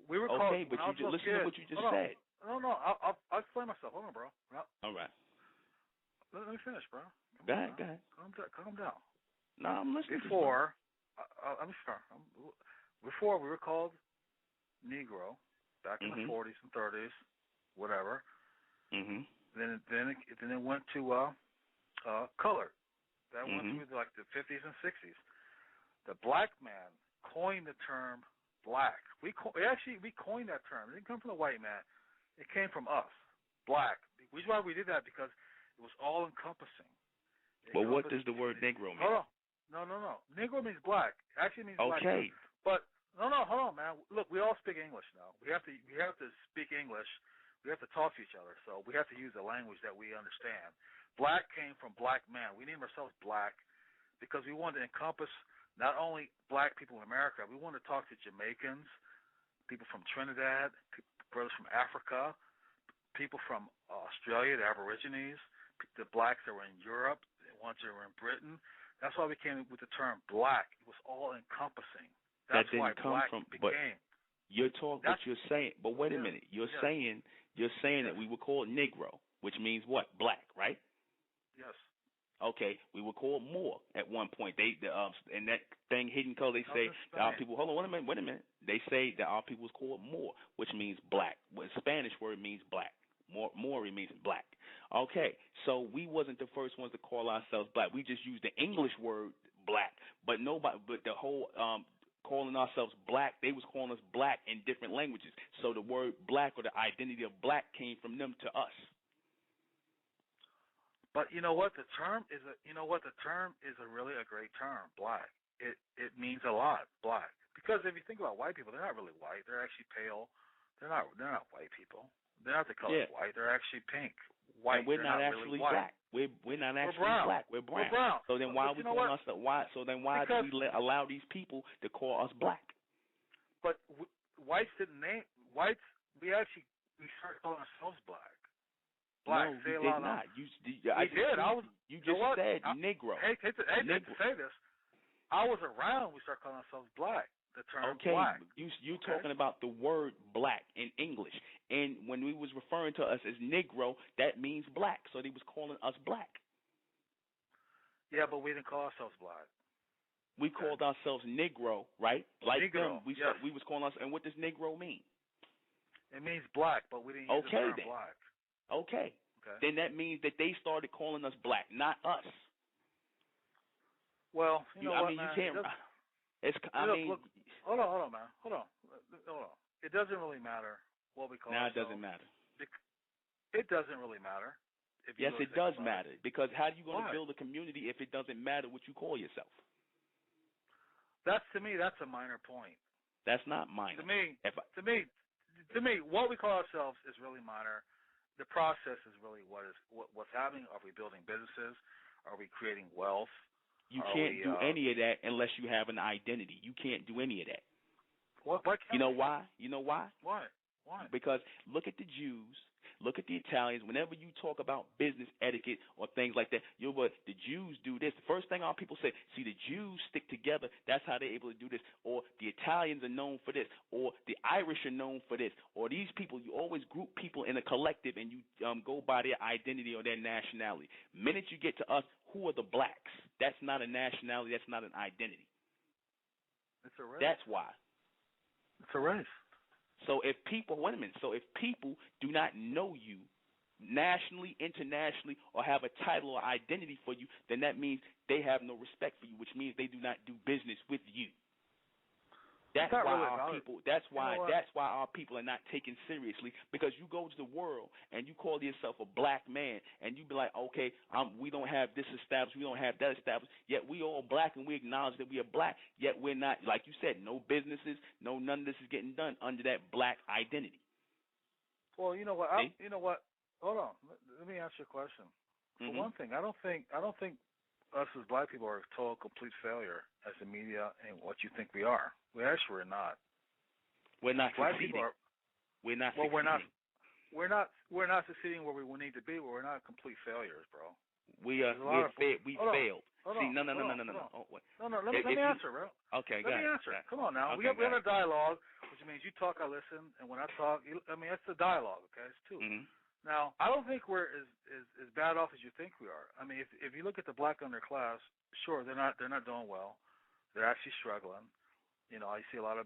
We were called.
Okay, but you just listen to what you just said.
No. I'll explain myself. Hold on, bro. No.
All right.
Let me finish, bro.
Go ahead.
Calm down.
No, I'm listening.
Before we were called Negro back in the 40s and 30s, whatever.
Mm-hmm.
Then it went to color. That went through like the 50s and 60s. The black man coined the term black. We coined that term. It didn't come from the white man. It came from us, black. The reason why we did that because it was all encompassing.
Well, what does the word Negro mean?
Hold on. No. Negro means black. It actually means black.
Okay.
But no. Hold on, man. Look, we all speak English now. We have to speak English. We have to talk to each other, so we have to use a language that we understand. Black came from black man. We named ourselves black because we wanted to encompass not only black people in America. We wanted to talk to Jamaicans, people from Trinidad, brothers from Africa, people from Australia, the Aborigines, the blacks that were in Europe, the ones that were in Britain. That's why we came with the term black. It was all encompassing. That's why black became.
You're talking what you're saying, but wait a minute. You're saying that we were called Negro, which means what? Black, right?
Yes.
Okay, we were called more at one point. They in that thing Hidden Color, they say that our people. Hold on, wait a minute. They say that our people was called more, which means black. Well, Spanish word means black. More means black. Okay, so we wasn't the first ones to call ourselves black. We just used the English word black, but nobody, but the whole calling ourselves black, they was calling us black in different languages. So the word black or the identity of black came from them to us.
But you know what? The term is a really a great term, black. It means a lot, black. Because if you think about white people, they're not really white. They're actually pale. They're not white people. They're not the color of white. They're actually pink. White. And
we're not actually really black. We're not actually black. We're brown. So then why are we calling ourselves? Why? So then why do we allow these people to call us black?
But whites didn't name whites. We started calling ourselves black. Black.
No, you did not. You just said Negro.
Hey, to say this, I was around. We started calling ourselves black. The term black.
You talking about the word black in English, and when we was referring to us as Negro, that means black. So they was calling us black.
Yeah, but we didn't call ourselves black.
We called ourselves Negro, right? Like
Negro.
them. We was calling us. And what does Negro mean?
It means black, but we didn't use the term black.
Okay. Then that means that they started calling us black, not us.
Well, you know what,
you
man,
can't.
Look, hold on, man. Hold on. It doesn't really matter what we call ourselves.
Now it doesn't matter.
It doesn't really matter.
Yes, it does matter. Because how are you going to build a community if it doesn't matter what you call yourself?
To me, that's a minor point.
That's not minor.
To me, what we call ourselves is really minor. The process is really what's happening. Are we building businesses? Are we creating wealth?
You can't do any of that unless you have an identity. You can't do any of that.
Why can't
you know why? You know why?
Why?
Because look at the Jews, look at the Italians. Whenever you talk about business etiquette or things like that, the Jews do this. The first thing our people say, see, the Jews stick together. That's how they're able to do this. Or the Italians are known for this. Or the Irish are known for this. Or these people, you always group people in a collective and you go by their identity or their nationality. Minute you get to us, who are the blacks? That's not a nationality. That's not an identity.
It's a race.
That's why.
It's a race.
So if people, do not know you nationally, internationally, or have a title or identity for you, then that means they have no respect for you, which means they do not do business with you. That's why our people. That's why our people are not taken seriously, because you go to the world and you call yourself a black man and you be like, okay, we don't have this established, we don't have that established. Yet we all black and we acknowledge that we are black. Yet we're not, like you said, no businesses, none of this is getting done under that black identity.
Well, you know what? Hold on. Let me ask you a question. For one thing, I don't think us as black people are a total complete failure as the media and what you think we are. We actually are not.
We're not
black
succeeding.
We're not succeeding where we need to be. We're not complete failures, bro.
We failed. See, no.
Let me answer, bro.
Okay,
let me answer. Come on now.
Okay,
we have a dialogue, which means you talk, I listen, and when I talk, it's a dialogue. Okay, it's two.
Mm-hmm.
Now, I don't think we're as bad off as you think we are. I mean, if you look at the black underclass, sure, they're not doing well. They're actually struggling. You know, I see a lot of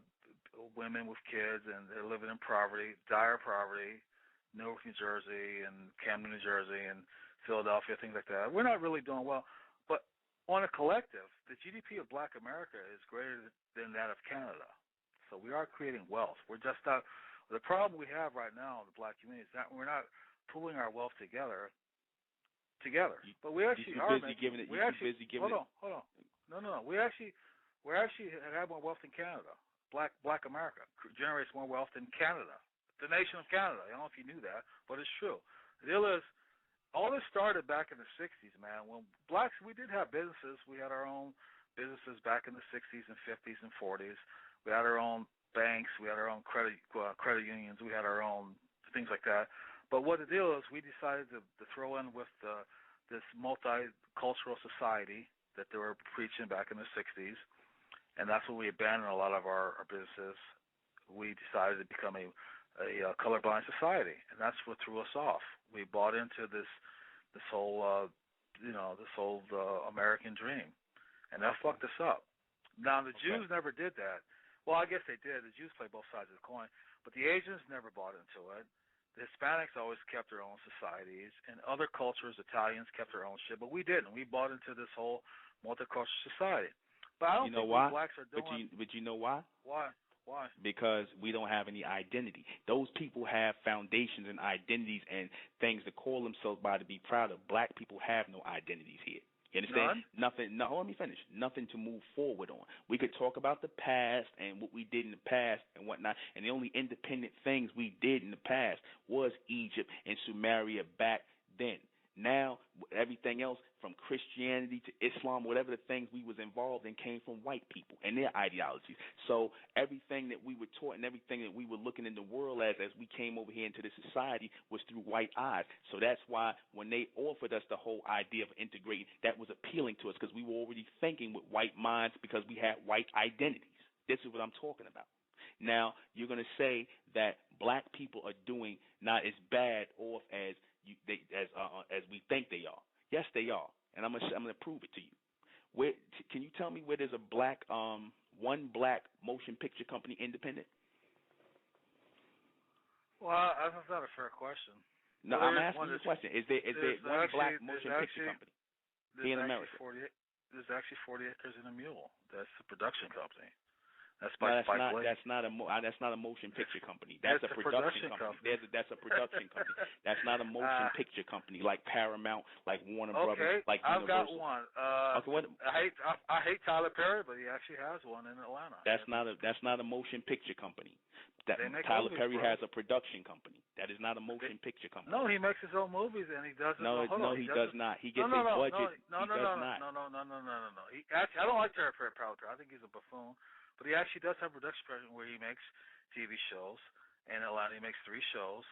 women with kids, and they're living in poverty, dire poverty, Newark, New Jersey, and Camden, New Jersey, and Philadelphia, things like that. We're not really doing well. But on a collective, the GDP of black America is greater than that of Canada. So we are creating wealth. We're just not. The problem we have right now in the black community is that we're not pulling our wealth together. But we actually are.
Busy giving it.
Hold on. No. We actually have more wealth in Canada. Black America generates more wealth in Canada, the nation of Canada. I don't know if you knew that, but it's true. The deal is, all this started back in the 60s, man. When blacks, we did have businesses. We had our own businesses back in the 60s and 50s and 40s. We had our own banks. We had our own credit unions. We had our own things like that. But what the deal is, we decided to throw in with this multicultural society that they were preaching back in the 60s, and that's when we abandoned a lot of our businesses. We decided to become a colorblind society, and that's what threw us off. We bought into this whole this old American dream, and that fucked us up. Now the Jews never did that. Well, I guess they did. The Jews play both sides of the coin, but the Asians never bought into it. The Hispanics always kept their own societies, and other cultures, Italians, kept their own shit, but we didn't. We bought into this whole multicultural society. But I don't think we blacks are doing.
But you know why?
Why? Why?
Because we don't have any identity. Those people have foundations and identities and things to call themselves by to be proud of. Black people have no identities here. You understand?
None?
Nothing. No, let me finish. Nothing to move forward on. We could talk about the past and what we did in the past and whatnot, and the only independent things we did in the past was Egypt and Sumeria back then. Now, everything else from Christianity to Islam, whatever the things we was involved in came from white people and their ideologies. So everything that we were taught and everything that we were looking in the world as we came over here into this society was through white eyes. So that's why when they offered us the whole idea of integrating, that was appealing to us because we were already thinking with white minds because we had white identities. This is what I'm talking about. Now, you're going to say that black people are doing not as bad off as we think they are. Yes, they are, and I'm gonna prove it to you. Can you tell me where there's a one black motion picture company independent?
Well, that's not a fair question.
No, I'm asking you a question. Is there one black motion picture company in America?
There's actually 40 Acres and a Mule. That's the production company. That's
that's not a motion picture company. That's a production company. That's a production company. That's not a motion picture company like Paramount, like Warner Brothers, like Universal.
I've got one. I hate Tyler Perry, but he actually has one in Atlanta.
That's not a motion picture company.
Tyler
Perry has a production company. That is not a motion picture company.
No, he makes his own movies and he does it.
No, he does not. He gets a budget.
No. I don't like Tyler Perry. I think he's a buffoon. But he actually does have a production project where he makes TV shows, and he makes 3 shows,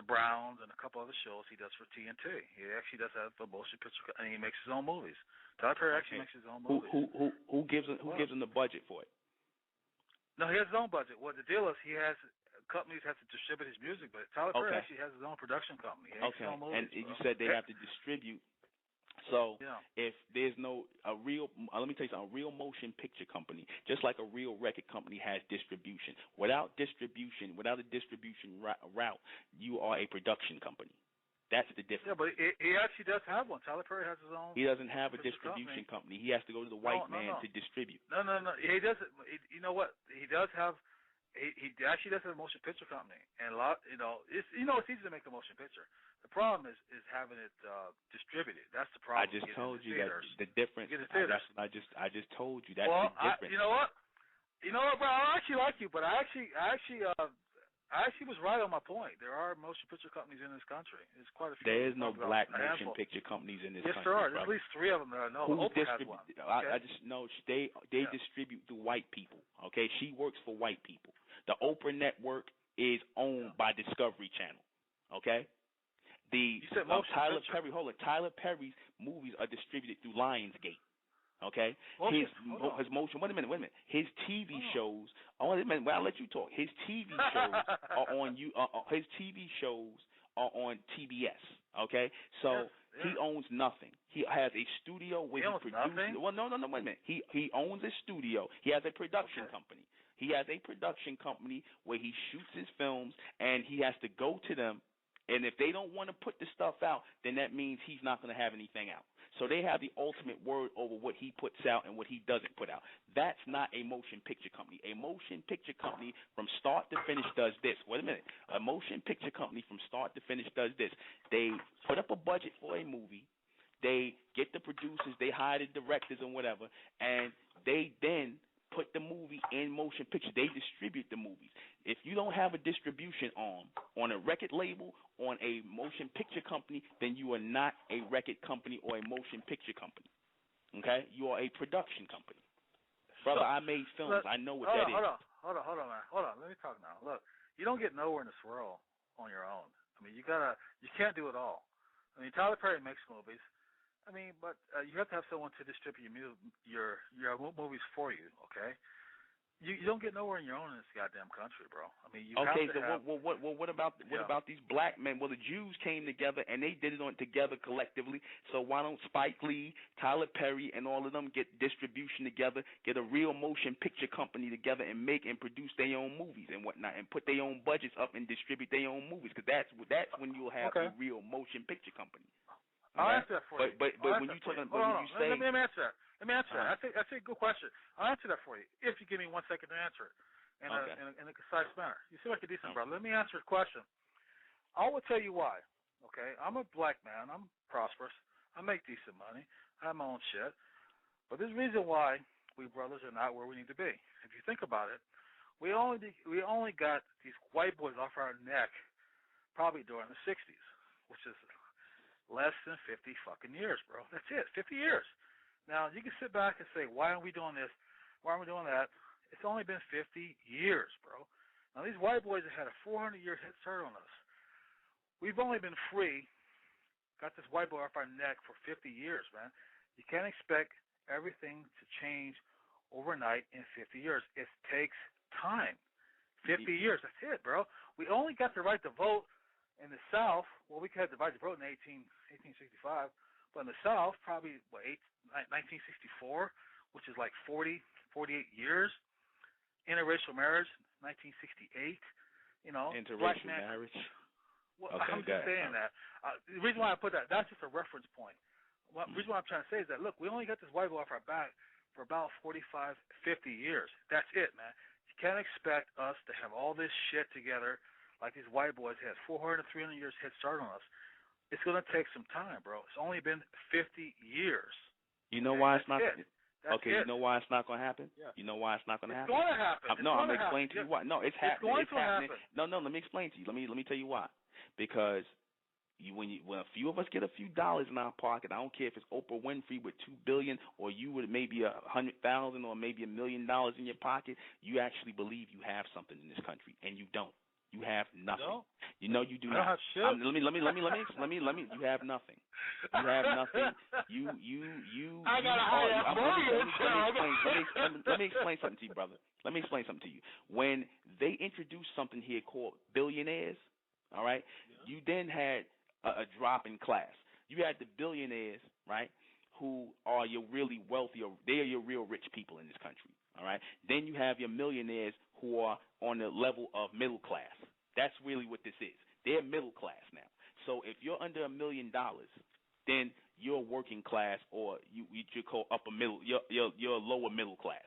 The Browns and a couple other shows he does for TNT. He actually does have a motion picture, and he makes his own movies. Tyler Perry actually makes his own movies.
Who gives him the budget for it?
No, he has his own budget. What the deal is, he has companies have to distribute his music, but Tyler Perry actually has his own production company. He makes his own movies,
and you said they have to distribute. So if there's a real motion picture company, just like a real record company has distribution. Without a distribution route, you are a production company. That's the difference.
Yeah, but he actually does have one. Tyler Perry has his own.
He doesn't have a distribution company. He has to go to the white man to distribute.
No. He doesn't. You know what? He does have. He actually does have a motion picture company, and it's easy to make a motion picture. The problem is having it distributed. That's the problem.
I just told you that the difference. I just told you that's the difference.
You know what, bro? I actually like you, but I actually was right on my point. There are motion picture companies in this country. There's quite a few.
There is no black motion picture companies in this country.
Yes, there are. There's at least 3 of them that I know. Oprah has one. Okay?
I just know they distribute through white people. Okay, she works for white people. The Oprah Network is owned by Discovery Channel. Okay. Tyler Perry's movies are distributed through Lionsgate. Okay, his motion. Wait a minute. His TV shows. Wait a minute. I'll let you talk. His TV shows are on you. His TV shows are on TBS. Okay, so he owns nothing. He has a studio where he produces.
Nothing?
Well, no. Wait a minute. He owns a studio. He has a production company. He has a production company where he shoots his films, and he has to go to them. And if they don't want to put the stuff out, then that means he's not going to have anything out. So they have the ultimate word over what he puts out and what he doesn't put out. That's not a motion picture company. A motion picture company from start to finish does this. Wait a minute. A motion picture company from start to finish does this. They put up a budget for a movie. They get the producers. They hire the directors and whatever. And they then put the movie in motion picture. They distribute the movies. If you don't have a distribution arm on a record label, on a motion picture company, then you are not a record company or a motion picture company. Okay? You are a production company. Brother, I made films. I know what that is.
Hold on, man. Hold on. Let me talk now. Look, you don't get nowhere in this world on your own. I mean, you can't do it all. I mean, Tyler Perry makes movies. I mean, but you have to have someone to distribute your movies for you, okay? You don't get nowhere in your own in this goddamn country, bro. I mean, you
Okay,
have to
so
have.
what about these black men? Well, the Jews came together and they did it together collectively. So why don't Spike Lee, Tyler Perry, and all of them get distribution together, get a real motion picture company together, and make and produce their own movies and whatnot, and put their own budgets up and distribute their own movies? Because that's when you'll have a real motion picture company.
I'll answer that for you.
But when you talking, when you say,
let me answer that. Let me answer that. That's a good question. I'll answer that for you if you give me 1 second to answer it in a concise manner. You seem like a decent brother. Let me answer the question. I will tell you why. Okay, I'm a black man. I'm prosperous. I make decent money. I have my own shit. But there's a reason why we brothers are not where we need to be. If you think about it, we only got these white boys off our neck probably during the 60s, which is less than 50 fucking years, bro. That's it, 50 years. Now, you can sit back and say, why aren't we doing this? Why aren't we doing that? It's only been 50 years, bro. Now, these white boys have had a 400-year head start on us. We've only been free, got this white boy off our neck for 50 years, man. You can't expect everything to change overnight in 50 years. It takes time. 50 years, that's it, bro. We only got the right to vote in the South. Well, we had the right to vote in 1865. But in the South, probably, 1964, which is like 48 years. Interracial marriage, 1968.
Interracial marriage.
Well, okay, I'm just saying that. The reason why I put that's just a reference point. The reason why I'm trying to say is that, look, we only got this white boy off our back for about 45, 50 years. That's it, man. You can't expect us to have all this shit together like these white boys had 400 to 300 years head start on us. It's going to take some time, bro. It's only been 50 years.
You know why it's not?
Okay,
you know why it's not going to happen? Yeah. You know why it's not going to happen?
It's going to happen.
I'm explaining to you why. No, it's happening.
It's going to happen.
No, let me explain to you. Let me tell you why. Because when a few of us get a few dollars in our pocket, I don't care if it's Oprah Winfrey with $2 billion or you with maybe 100,000 or maybe $1 million in your pocket, you actually believe you have something in this country, and you don't. You have nothing.
No.
You know you do
not.
I don't have shit. Let me. You have nothing. You have nothing. You.
I gotta hire
Let me explain something to you, brother. Let me explain something to you. When they introduced something here called billionaires, all right, you then had a drop in class. You had the billionaires, right, who are your really wealthy, or they are your real rich people in this country. All right. Then you have your millionaires who are on the level of middle class. That's really what this is. They're middle class now. So if you're under $1 million, then you're working class, or you call upper middle. You're lower middle class.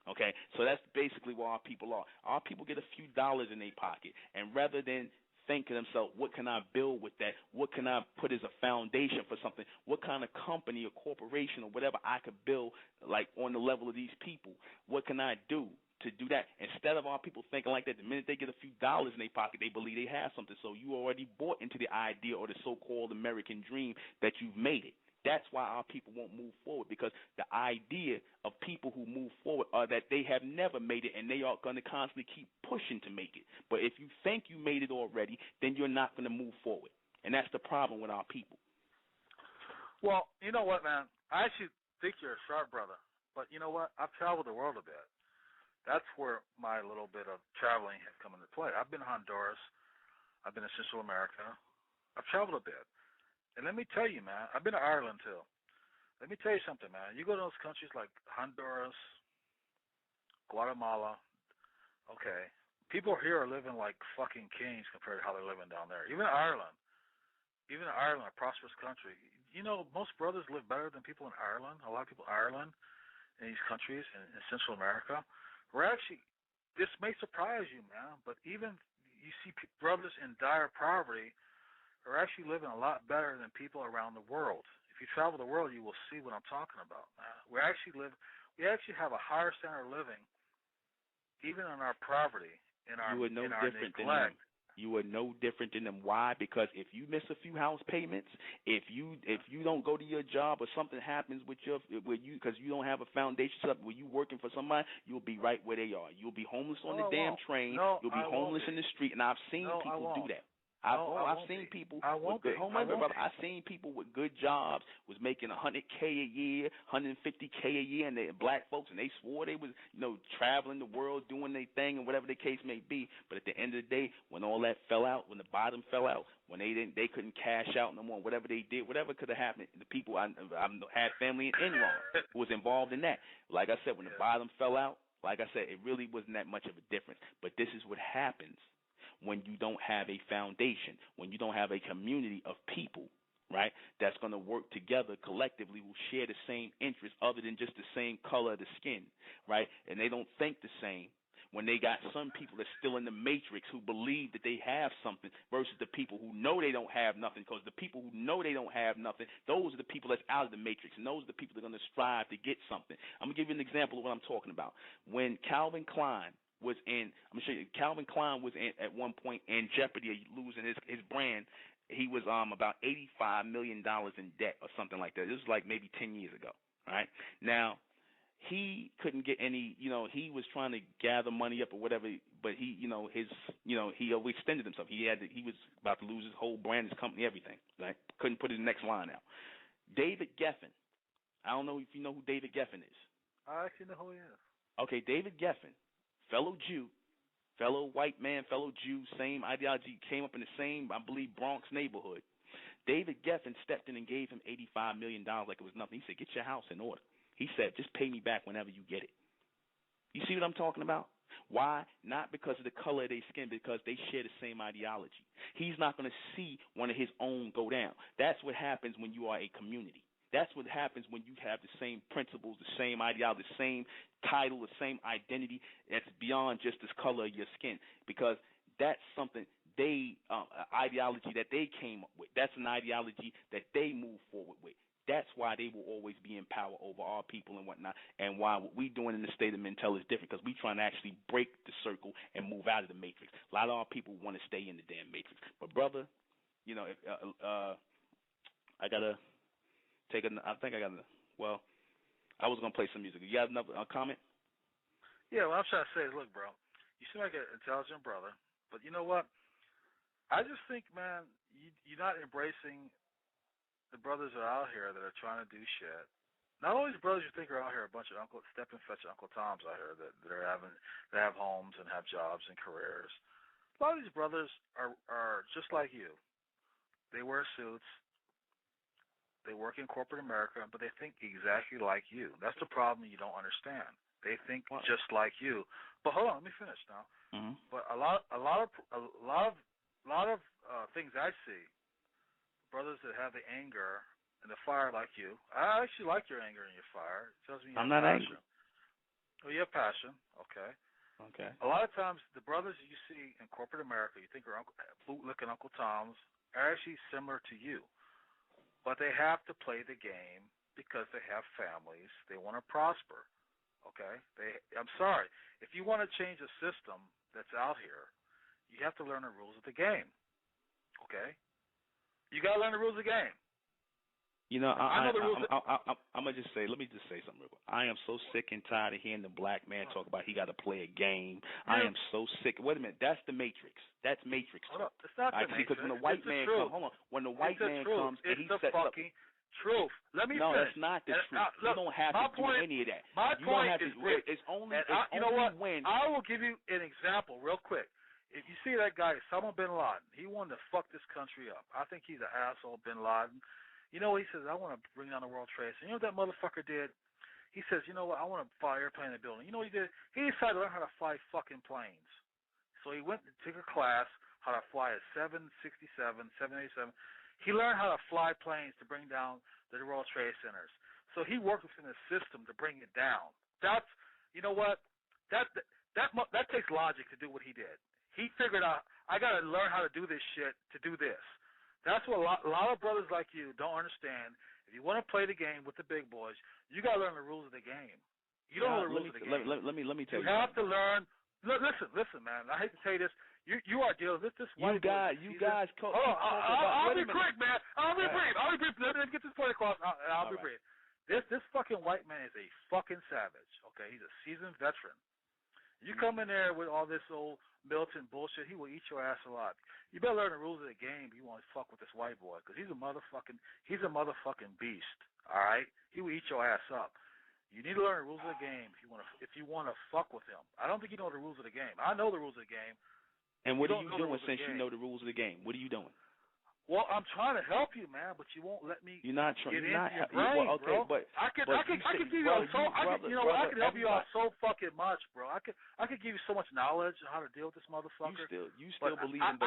Okay. So that's basically where our people are. Our people get a few dollars in their pocket, and rather than think to themselves, what can I build with that? What can I put as a foundation for something? What kind of company or corporation or whatever I could build, like on the level of these people? What can I do to do that? Instead of our people thinking like that, the minute they get a few dollars in their pocket, they believe they have something. So you already bought into the idea or the so-called American dream that you've made it. That's why our people won't move forward, because the idea of people who move forward are that they have never made it, and they are going to constantly keep pushing to make it. But if you think you made it already, then you're not going to move forward, and that's the problem with our people.
Well, you know what, man? I actually think you're a sharp brother, but you know what? I've traveled the world a bit. That's where my little bit of traveling has come into play. I've been to Honduras. I've been to Central America. I've traveled a bit. And let me tell you, man, I've been to Ireland, too. Let me tell you something, man. You go to those countries like Honduras, Guatemala, okay, people here are living like fucking kings compared to how they're living down there. Even Ireland, a prosperous country. You know, most brothers live better than people in Ireland. A lot of people in Ireland, in these countries, in Central America. We're actually, this may surprise you, man, but even you see brothers in dire poverty are actually living a lot better than people around the world. If you travel the world, you will see what I'm talking about. We actually have a higher standard of living, even in our poverty, in our neglect.
You are no different than them. Why? Because if you miss a few house payments, if you don't go to your job, or something happens with because you don't have a foundation set up where you working for somebody, you'll be right where they are. You'll be homeless on the damn train. You'll be homeless in the street, and I've seen people do that. I've seen people. I've seen people with good jobs was making $100K a year, $150K a year, and they black folks, and they swore they was traveling the world doing their thing and whatever the case may be. But at the end of the day, when all that fell out, when the bottom fell out, when they couldn't cash out no more, whatever they did, whatever could have happened, the people I had family in Enron who was involved in that. Like I said, when the bottom fell out, like I said, it really wasn't that much of a difference. But this is what happens when you don't have a foundation, when you don't have a community of people, right, that's going to work together collectively, who share the same interests other than just the same color of the skin, right, and they don't think the same. When they got some people that's still in the matrix who believe that they have something versus the people who know they don't have nothing, because the people who know they don't have nothing, those are the people that's out of the matrix, and those are the people that are going to strive to get something. I'm going to give you an example of what I'm talking about. When Calvin Klein was in, I'm going to show you, Calvin Klein was in, at one point in jeopardy of losing his brand. He was about $85 million in debt or something like that. This was like maybe 10 years ago, all right? Now, he couldn't get any, he was trying to gather money up or whatever, but he overextended himself. He was about to lose his whole brand, his company, everything, right? Couldn't put his next line out. David Geffen. I don't know if you know who David Geffen is.
I actually know who he is.
Okay, David Geffen. Fellow Jew, fellow white man, fellow Jew, same ideology, came up in the same, I believe, Bronx neighborhood. David Geffen stepped in and gave him $85 million like it was nothing. He said, get your house in order. He said, just pay me back whenever you get it. You see what I'm talking about? Why? Not because of the color of their skin, because they share the same ideology. He's not going to see one of his own go down. That's what happens when you are a community. That's what happens when you have the same principles, the same ideology, the same title, the same identity that's beyond just this color of your skin, because that's something ideology that they came up with. That's an ideology that they move forward with. That's why they will always be in power over our people and whatnot, and why what we're doing in the state of Mentel is different, because we're trying to actually break the circle and move out of the matrix. A lot of our people want to stay in the damn matrix. But, brother, if, I got to take I was going to play some music. You have another comment?
Yeah, what I'm trying to say is, look, bro, you seem like an intelligent brother, but you know what? I just think, man, you're not embracing the brothers that are out here that are trying to do shit. Not only the brothers you think are out here, a bunch of step and fetch Uncle Toms out here that have homes and have jobs and careers. A lot of these brothers are just like you. They wear suits. They work in corporate America, but they think exactly like you. That's the problem you don't understand. They think just like you. But hold on, let me finish now.
Mm-hmm.
But a lot of things I see, brothers that have the anger and the fire like you. I actually like your anger and your fire. It tells me you have passion. Well, you have passion. Okay.
Okay.
A lot of times, the brothers you see in corporate America, you think are bootlicking Uncle Toms, are actually similar to you. But they have to play the game because they have families. They want to prosper. Okay? I'm sorry. If you want to change a system that's out here, you have to learn the rules of the game. Okay? You got to learn the rules of the game.
I'm going to just say, let me just say something real quick. I am so sick and tired of hearing the black man talk about he got to play a game. Yeah. I am so sick. Wait a minute. That's the Matrix. That's Matrix.
Hold on. It's not the Matrix.
Because when the white man comes, hold on. When the white man comes and he sets up.
Truth. Let me finish.
No, that's not the truth. You don't have to do any of that.
My point is this.
It's only when.
I will give you an example real quick. If you see that guy, Osama bin Laden, he wanted to fuck this country up. I think he's an asshole, bin Laden. You know what he says? I want to bring down the World Trade Center. You know what that motherfucker did? He says, you know what? I want to fly an airplane in the building. You know what he did? He decided to learn how to fly fucking planes. So he went and took a class how to fly a 767, 787. He learned how to fly planes to bring down the World Trade Centers. So he worked within the system to bring it down. That's, you know what? That takes logic to do what he did. He figured out, I got to learn how to do this shit to do this. That's what a lot of brothers like you don't understand. If you want to play the game with the big boys, you got to learn the rules of the game. You don't know the rules of the game. Let me tell you. You have to learn. Listen, man. I hate to tell you this. You are dealing with this white boy.
You guys.
I'll be brief, man. I'll be brief. Let me get this point across. I'll be brief. This fucking white man is a fucking savage. Okay, he's a seasoned veteran. You come in there with all this old militant bullshit, he will eat your ass alive. You better learn the rules of the game if you want to fuck with this white boy, because he's a motherfucking beast. All right, he will eat your ass up. You need to learn the rules of the game if you want to fuck with him. I don't think you know the rules of the game. I know the rules of the game.
And what are you doing since you know the rules of the game? What are you doing?
Well, I'm trying to help you, man, but you won't let me.
You're not trying.
Get into your brain,
well, okay,
bro.
but
I could give you I could help you out so fucking much, bro. I could give you so much knowledge on how to deal with this motherfucker.
You still believe in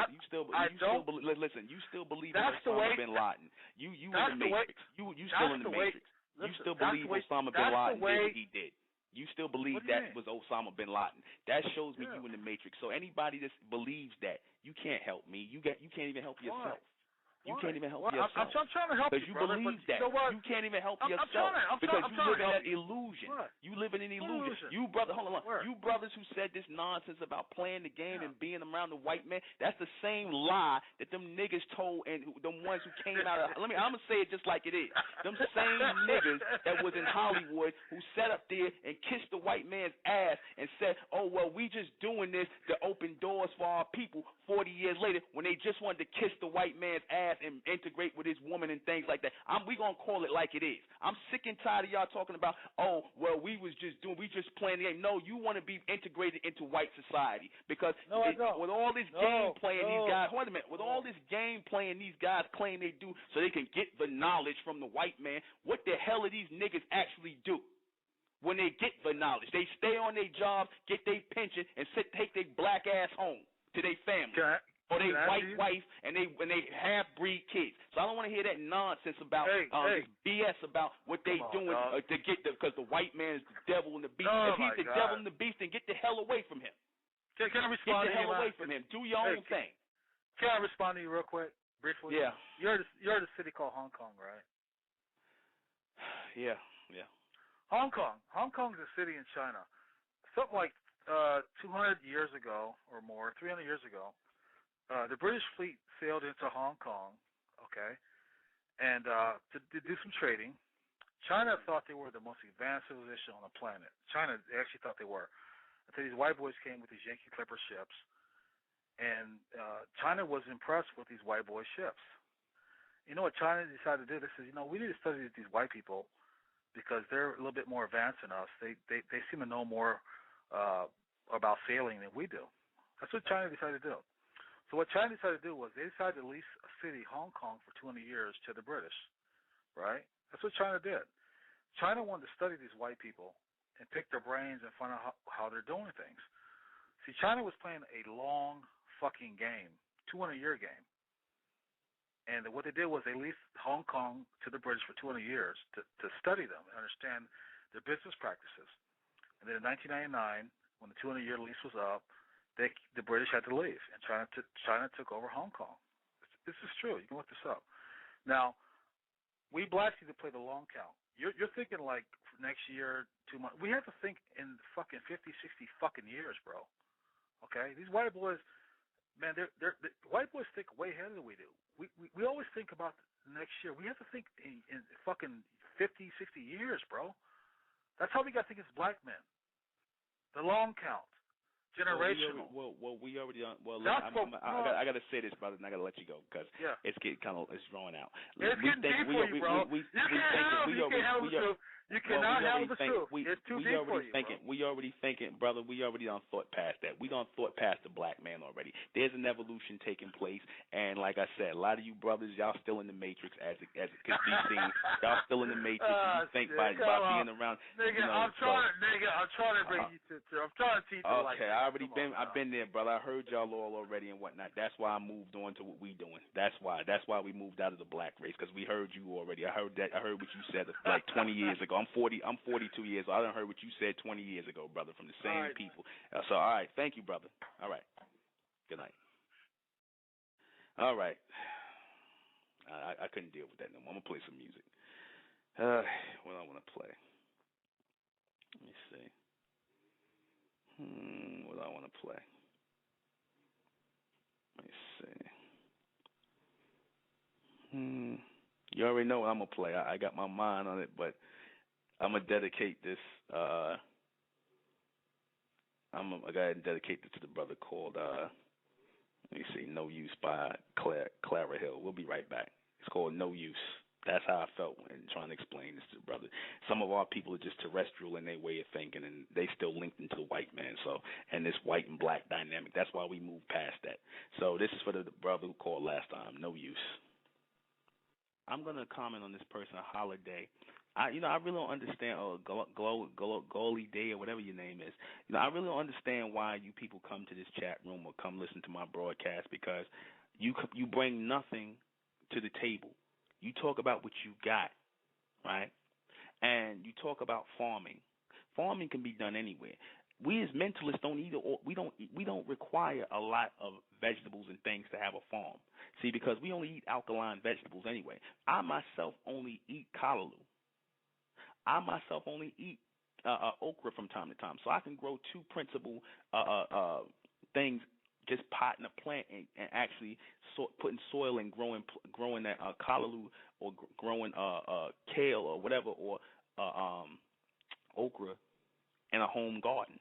Osama bin Laden. You in the Matrix. You still in the Matrix. You still believe Osama bin Laden did what he did. You still believe that was Osama bin Laden. That shows me you in the Matrix. So anybody that believes that, you can't help me. You can't even help yourself. You can't even help yourself.
I'm trying to help you,
brother. Because you believe that. You can't even help yourself. Because you live in that illusion. You live in an illusion. You brothers who said this nonsense about playing the game and being around the white man, that's the same lie that them niggas told and them ones who came out of, I'm going to say it just like it is. Them same niggas that was in Hollywood who sat up there and kissed the white man's ass and said, oh, well, we just doing this to open doors for our people 40 years later when they just wanted to kiss the white man's ass and integrate with his woman and things like that. We gonna call it like it is. I'm sick and tired of y'all talking about, oh, well, we just playing the game. No, you want to be integrated into white society because with all this game playing, these guys. Wait a minute. With all this game playing, these guys claim they do so they can get the knowledge from the white man. What the hell do these niggas actually do? When they get the knowledge, they stay on their jobs, get their pension, and take their black ass home to their family. Or they white wife and they half breed kids. So I don't want to hear that nonsense about this BS about what they doing to get because the white man is the devil and the beast. If he's the devil and the beast, then get the hell away from him.
Can I respond
Get the hell away from him. Do your own thing.
Can I respond to you real quick, briefly?
Yeah.
You're at a city called Hong Kong, right?
Yeah.
Hong Kong is a city in China. Something like 200 years ago or more, 300 years ago, the British fleet sailed into Hong Kong, okay, and to do some trading. China thought they were the most advanced civilization on the planet. They actually thought they were. Until these white boys came with these Yankee clipper ships, and China was impressed with these white boy ships. You know what China decided to do? They said, we need to study these white people because they're a little bit more advanced than us. They seem to know more about sailing than we do. That's what China decided to do. So what China decided to do was they decided to lease a city, Hong Kong, for 200 years to the British, right? That's what China did. China wanted to study these white people and pick their brains and find out how they're doing things. See, China was playing a long fucking game, 200-year game. And what they did was they leased Hong Kong to the British for 200 years to study them and understand their business practices. And then in 1999, when the 200-year lease was up, the British had to leave, and China took over Hong Kong. This is true. You can look this up. Now, we blacks need to play the long count. You're thinking like next year, 2 months. We have to think in fucking 50, 60 fucking years, bro. Okay? These white boys, man, white boys think way ahead than we do. We always think about the next year. We have to think in fucking 50, 60 years, bro. That's how we got to think as black men. The long count. Generational.
We already on. Well, look, I got to say this, brother, and I got to let you go because it's getting it's drawing out.
It's getting deep for you, bro. You can't handle the truth. You cannot handle the truth. It's too deep for you, bro.
We already thinking, brother. We already done thought past that. We done thought past the black man already. There's an evolution taking place, and like I said, a lot of you brothers, y'all still in the matrix as it could be seen. Y'all still in the matrix. You think by being around.
Nigga, I'm trying to bring you to. I'm trying to teach you like.
Okay, I've been there, brother. I heard y'all all already and whatnot. That's why I moved on to what we doing. That's why we moved out of the black race because we heard you already. I heard what you said like 20 years ago. I'm 42 years old. I done heard what you said 20 years ago, brother, from the same people. So, all right. Thank you, brother. All right. Good night. All right. I couldn't deal with that no more. I'm going to play some music. What I want to play. Let me see. What do I want to play? Let me see. You already know what I'm going to play. I got my mind on it, but I'm going to dedicate this I'm going to go ahead and dedicate this to the brother called, let me see, No Use by Clara Hill. We'll be right back. It's called No Use. That's how I felt when trying to explain this to the brother. Some of our people are just terrestrial in their way of thinking, and they still linked into the white man. So, and this white and black dynamic. That's why we moved past that. So this is for the brother who called last time. No use. I'm gonna comment on this person, Holiday. I really don't understand. Goli Day or whatever your name is. I really don't understand why you people come to this chat room or come listen to my broadcast, because you bring nothing to the table. You talk about what you got, right? And you talk about farming. Farming can be done anywhere. We as mentalists we don't require a lot of vegetables and things to have a farm. See, because we only eat alkaline vegetables anyway. I myself only eat callaloo. I myself only eat okra from time to time. So I can grow two principal things, just potting a plant and actually putting soil and growing that callaloo or growing kale or whatever, or okra in a home garden.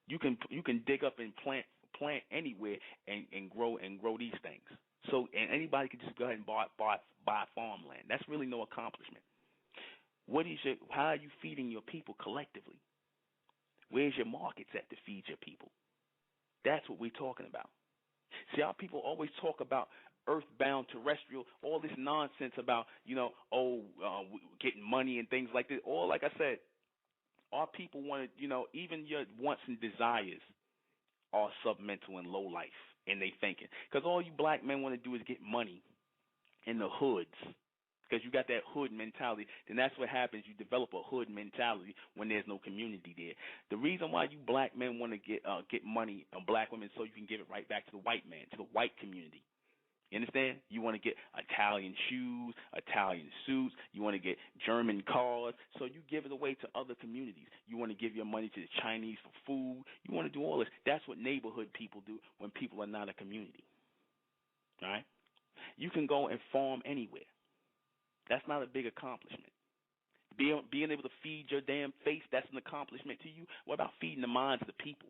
You can dig up and plant anywhere and grow these things. So, and anybody can just go ahead and buy farmland. That's really no accomplishment. How are you feeding your people collectively? Where's your markets at to feed your people? That's what we're talking about. See, our people always talk about earthbound, terrestrial, all this nonsense about, getting money and things like this. Or, like I said, our people want to, even your wants and desires are submental and low life in their thinking. Because all you black men want to do is get money in the hoods. Because you got that hood mentality, then that's what happens. You develop a hood mentality when there's no community there. The reason why you black men want to get money on black women, so you can give it right back to the white man, to the white community. You understand? You want to get Italian shoes, Italian suits. You want to get German cars. So you give it away to other communities. You want to give your money to the Chinese for food. You want to do all this. That's what neighborhood people do when people are not a community. All right? You can go and farm anywhere. That's not a big accomplishment. Being able to feed your damn face, that's an accomplishment to you. What about feeding the minds of the people?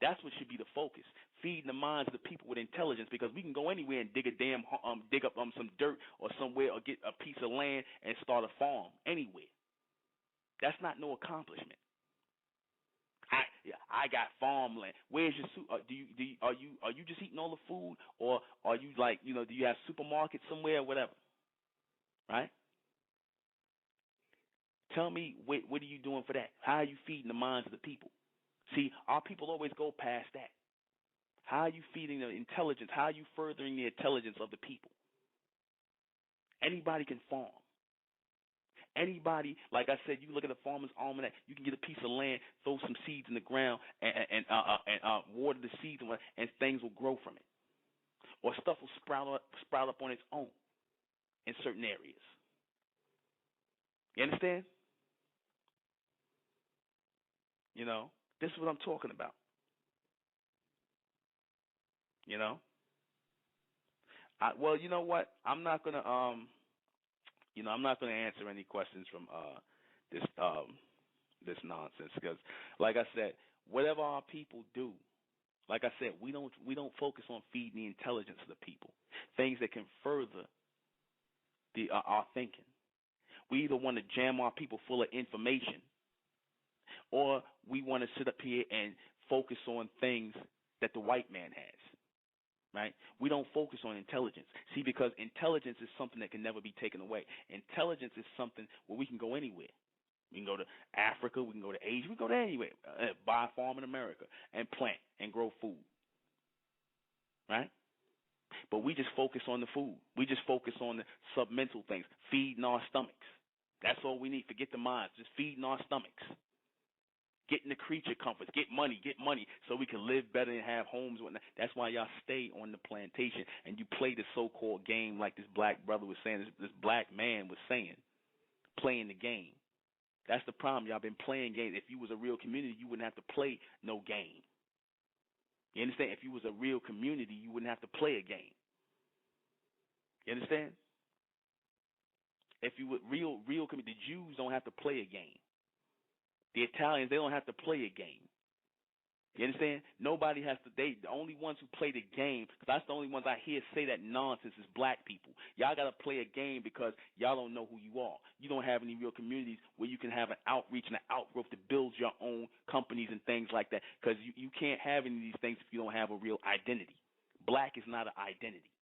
That's what should be the focus. Feeding the minds of the people with intelligence, because we can go anywhere and dig up some dirt or somewhere, or get a piece of land and start a farm anywhere. That's not no accomplishment. I got farmland. Where's your are you just eating all the food, or are you like, do you have supermarkets somewhere or whatever? Right? Tell me, what are you doing for that? How are you feeding the minds of the people? See, our people always go past that. How are you feeding the intelligence? How are you furthering the intelligence of the people? Anybody can farm. Anybody, like I said, you look at a farmer's almanac, you can get a piece of land, throw some seeds in the ground, and water the seeds, and things will grow from it. Or stuff will sprout up on its own in certain areas. You understand? This is what I'm talking about. Well, you know what? I'm not gonna I'm not gonna answer any questions from this nonsense, because, like I said, whatever our people do, like I said, we don't focus on feeding the intelligence of the people, things that can further our thinking. We either want to jam our people full of information, or we want to sit up here and focus on things that the white man has, right? We don't focus on intelligence. See, because intelligence is something that can never be taken away. Intelligence is something where we can go anywhere. We can go to Africa, we can go to Asia, we can go to anywhere, buy a farm in America and plant and grow food, right? But we just focus on the food. We just focus on the submental things, feeding our stomachs. That's all we need. Forget the minds, just feeding our stomachs. Getting the creature comforts, get money, so we can live better and have homes and whatnot. That's why y'all stay on the plantation and you play the so-called game, like this black brother was saying, this black man was saying, playing the game. That's the problem. Y'all been playing games. If you was a real community, you wouldn't have to play no game. You understand? If you was a real community, you wouldn't have to play a game. You understand? If you were real community, the Jews don't have to play a game. The Italians, they don't have to play a game. You understand? Nobody has to. The only ones who play the game, because that's the only ones I hear say that nonsense, is black people. Y'all got to play a game because y'all don't know who you are. You don't have any real communities where you can have an outreach and an outgrowth to build your own companies and things like that, because you can't have any of these things if you don't have a real identity. Black is not an identity.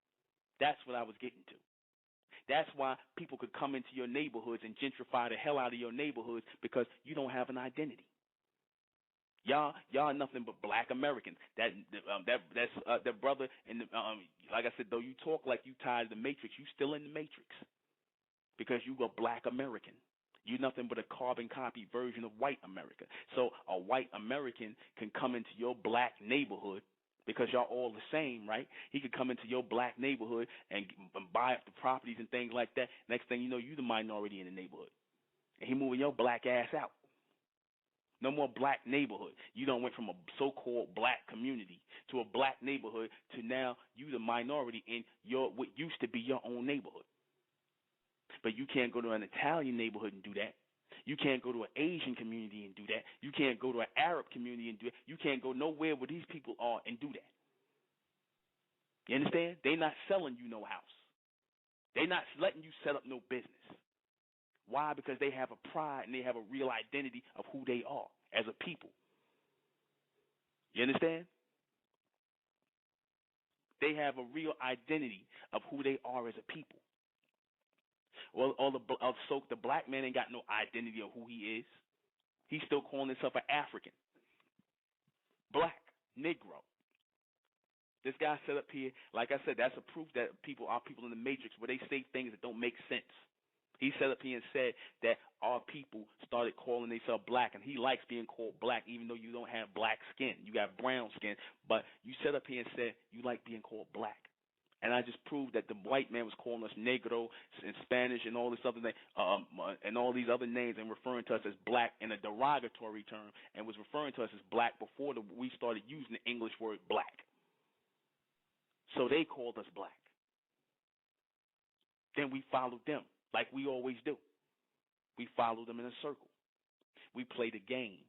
That's what I was getting to. That's why people could come into your neighborhoods and gentrify the hell out of your neighborhoods, because you don't have an identity. Y'all are nothing but black Americans. That's that brother. And like I said, though you talk like you tied to the Matrix, you still in the Matrix, because you a black American. You're nothing but a carbon copy version of white America. So a white American can come into your black neighborhood, because y'all all the same, right? He could come into your black neighborhood and buy up the properties and things like that. Next thing you know, you the minority in the neighborhood, and he moving your black ass out. No more black neighborhood. You done went from a so-called black community to a black neighborhood to now you the minority in your what used to be your own neighborhood. But you can't go to an Italian neighborhood and do that. You can't go to an Asian community and do that. You can't go to an Arab community and do it. You can't go nowhere where these people are and do that. You understand? They not selling you no house. They not letting you set up no business. Why? Because they have a pride and they have a real identity of who they are as a people. You understand? They have a real identity of who they are as a people. So the black man ain't got no identity of who he is. He's still calling himself an African, black, Negro. This guy set up here, like I said, that's a proof that our people in the Matrix, where they say things that don't make sense. He set up here and said that our people started calling themselves black, and he likes being called black, even though you don't have black skin. You got brown skin, but you set up here and said you like being called black. And I just proved that the white man was calling us negro in Spanish and all this other thing, and all these other names, and referring to us as black in a derogatory term, and was referring to us as black before we started using the English word black. So they called us black. Then we followed them, like we always do. We follow them in a circle. We play the game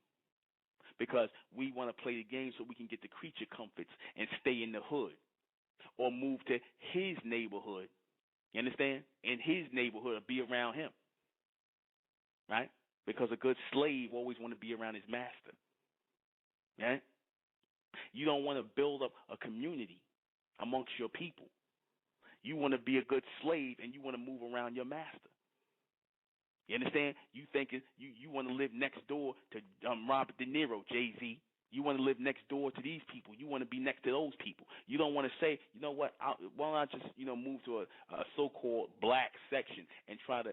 because we want to play the game so we can get the creature comforts and stay in the hood, or move to his neighborhood. You understand? In his neighborhood, or be around him, right? Because a good slave always want to be around his master, right? You don't want to build up a community amongst your people. You want to be a good slave, and you want to move around your master. You understand? You thinking you want to live next door to Robert De Niro, Jay-Z. You want to live next door to these people. You want to be next to those people. You don't want to say, you know what, why don't I just, move to a so-called black section and try to,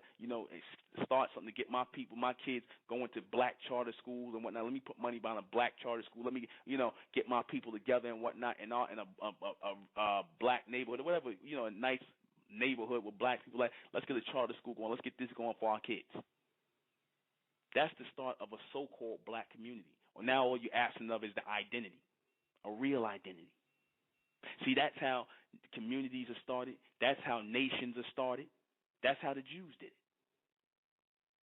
start something to get my people, my kids going to black charter schools and whatnot. Let me put money behind a black charter school. Let me, get my people together and whatnot, and in a black neighborhood or whatever, a nice neighborhood with black people. Like, let's get a charter school going. Let's get this going for our kids. That's the start of a so-called black community. Well, now all you're asking of is the identity, a real identity. See, that's how communities are started. That's how nations are started. That's how the Jews did it,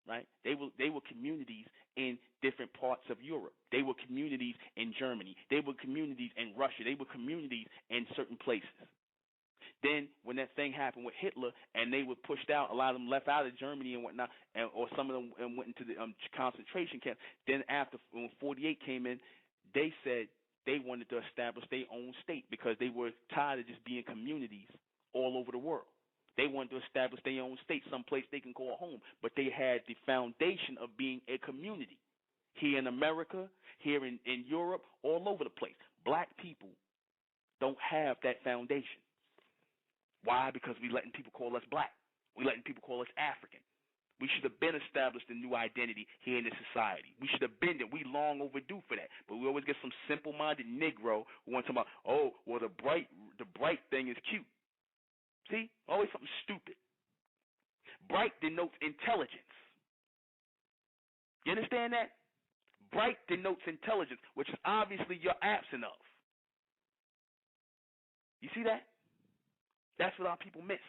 right? They were communities in different parts of Europe. They were communities in Germany. They were communities in Russia. They were communities in certain places. Then when that thing happened with Hitler and they were pushed out, a lot of them left out of Germany and whatnot, or some of them went into the concentration camp. Then after when 48 came in, they said they wanted to establish their own state because they were tired of just being communities all over the world. They wanted to establish their own state, someplace they can call home. But they had the foundation of being a community here in America, here in Europe, all over the place. Black people don't have that foundation. Why? Because we letting people call us black. We letting people call us African. We should have been established a new identity here in this society. We should have been there. We long overdue for that. But we always get some simple-minded Negro who wants to talk about, oh, well, the bright thing is cute. See? Always something stupid. Bright denotes intelligence. You understand that? Bright denotes intelligence, which is obviously you're absent of. You see that? That's what our people miss.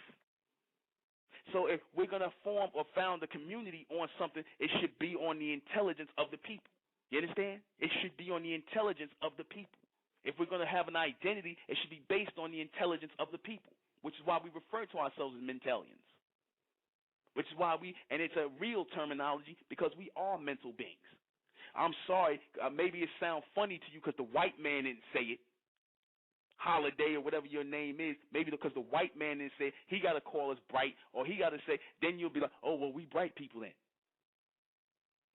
So if we're going to form or found a community on something, it should be on the intelligence of the people. You understand? It should be on the intelligence of the people. If we're going to have an identity, it should be based on the intelligence of the people, which is why we refer to ourselves as mentalians. Which is why and it's a real terminology because we are mental beings. I'm sorry, maybe it sounds funny to you because the white man didn't say it, Holiday or whatever your name is, maybe because the white man didn't say it, he got to call us bright, or he got to say, then you'll be like, oh, well, we bright people then.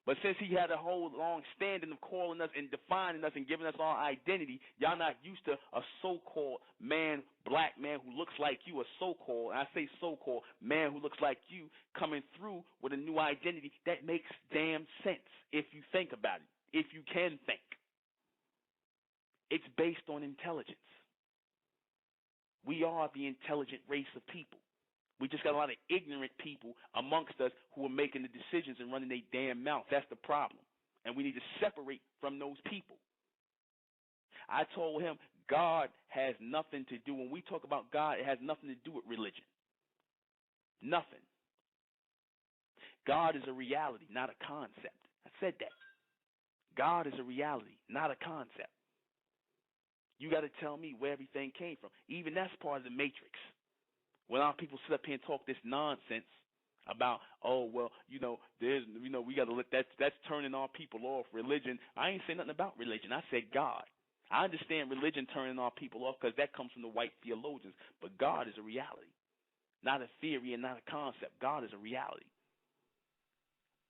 But since he had a whole long standing of calling us and defining us and giving us our identity, y'all not used to a so-called man, black man who looks like you, a so-called, and I say so-called, man who looks like you coming through with a new identity. That makes damn sense if you think about it, if you can think. It's based on intelligence. We are the intelligent race of people. We just got a lot of ignorant people amongst us who are making the decisions and running their damn mouth. That's the problem. And we need to separate from those people. I told him God has nothing to do. When we talk about God, it has nothing to do with religion. Nothing. God is a reality, not a concept. I said that. God is a reality, not a concept. You got to tell me where everything came from. Even that's part of the matrix. When our people sit up here and talk this nonsense about, oh, well, we got to let that's turning our people off religion. I ain't saying nothing about religion. I said God. I understand religion turning our people off because that comes from the white theologians. But God is a reality, not a theory and not a concept. God is a reality.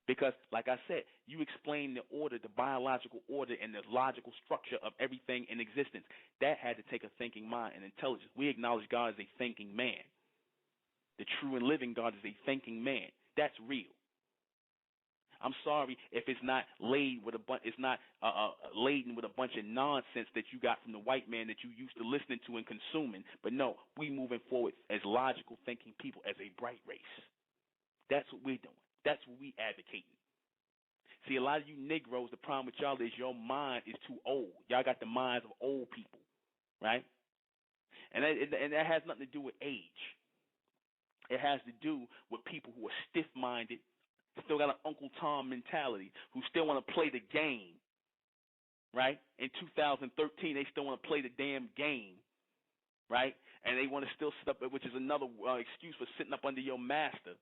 Because, like I said, you explain the order, the biological order, and the logical structure of everything in existence. That had to take a thinking mind and intelligence. We acknowledge God as a thinking man. The true and living God is a thinking man. That's real. I'm sorry if it's not laden with a bunch of nonsense that you got from the white man that you used to listening to and consuming. But no, we moving forward as logical thinking people, as a bright race. That's what we're doing. That's what we advocating. See, a lot of you Negroes, the problem with y'all is your mind is too old. Y'all got the minds of old people, right? And that has nothing to do with age. It has to do with people who are stiff-minded, still got an Uncle Tom mentality, who still want to play the game, right? In 2013, they still want to play the damn game, right? And they want to still sit up, which is another excuse for sitting up under your master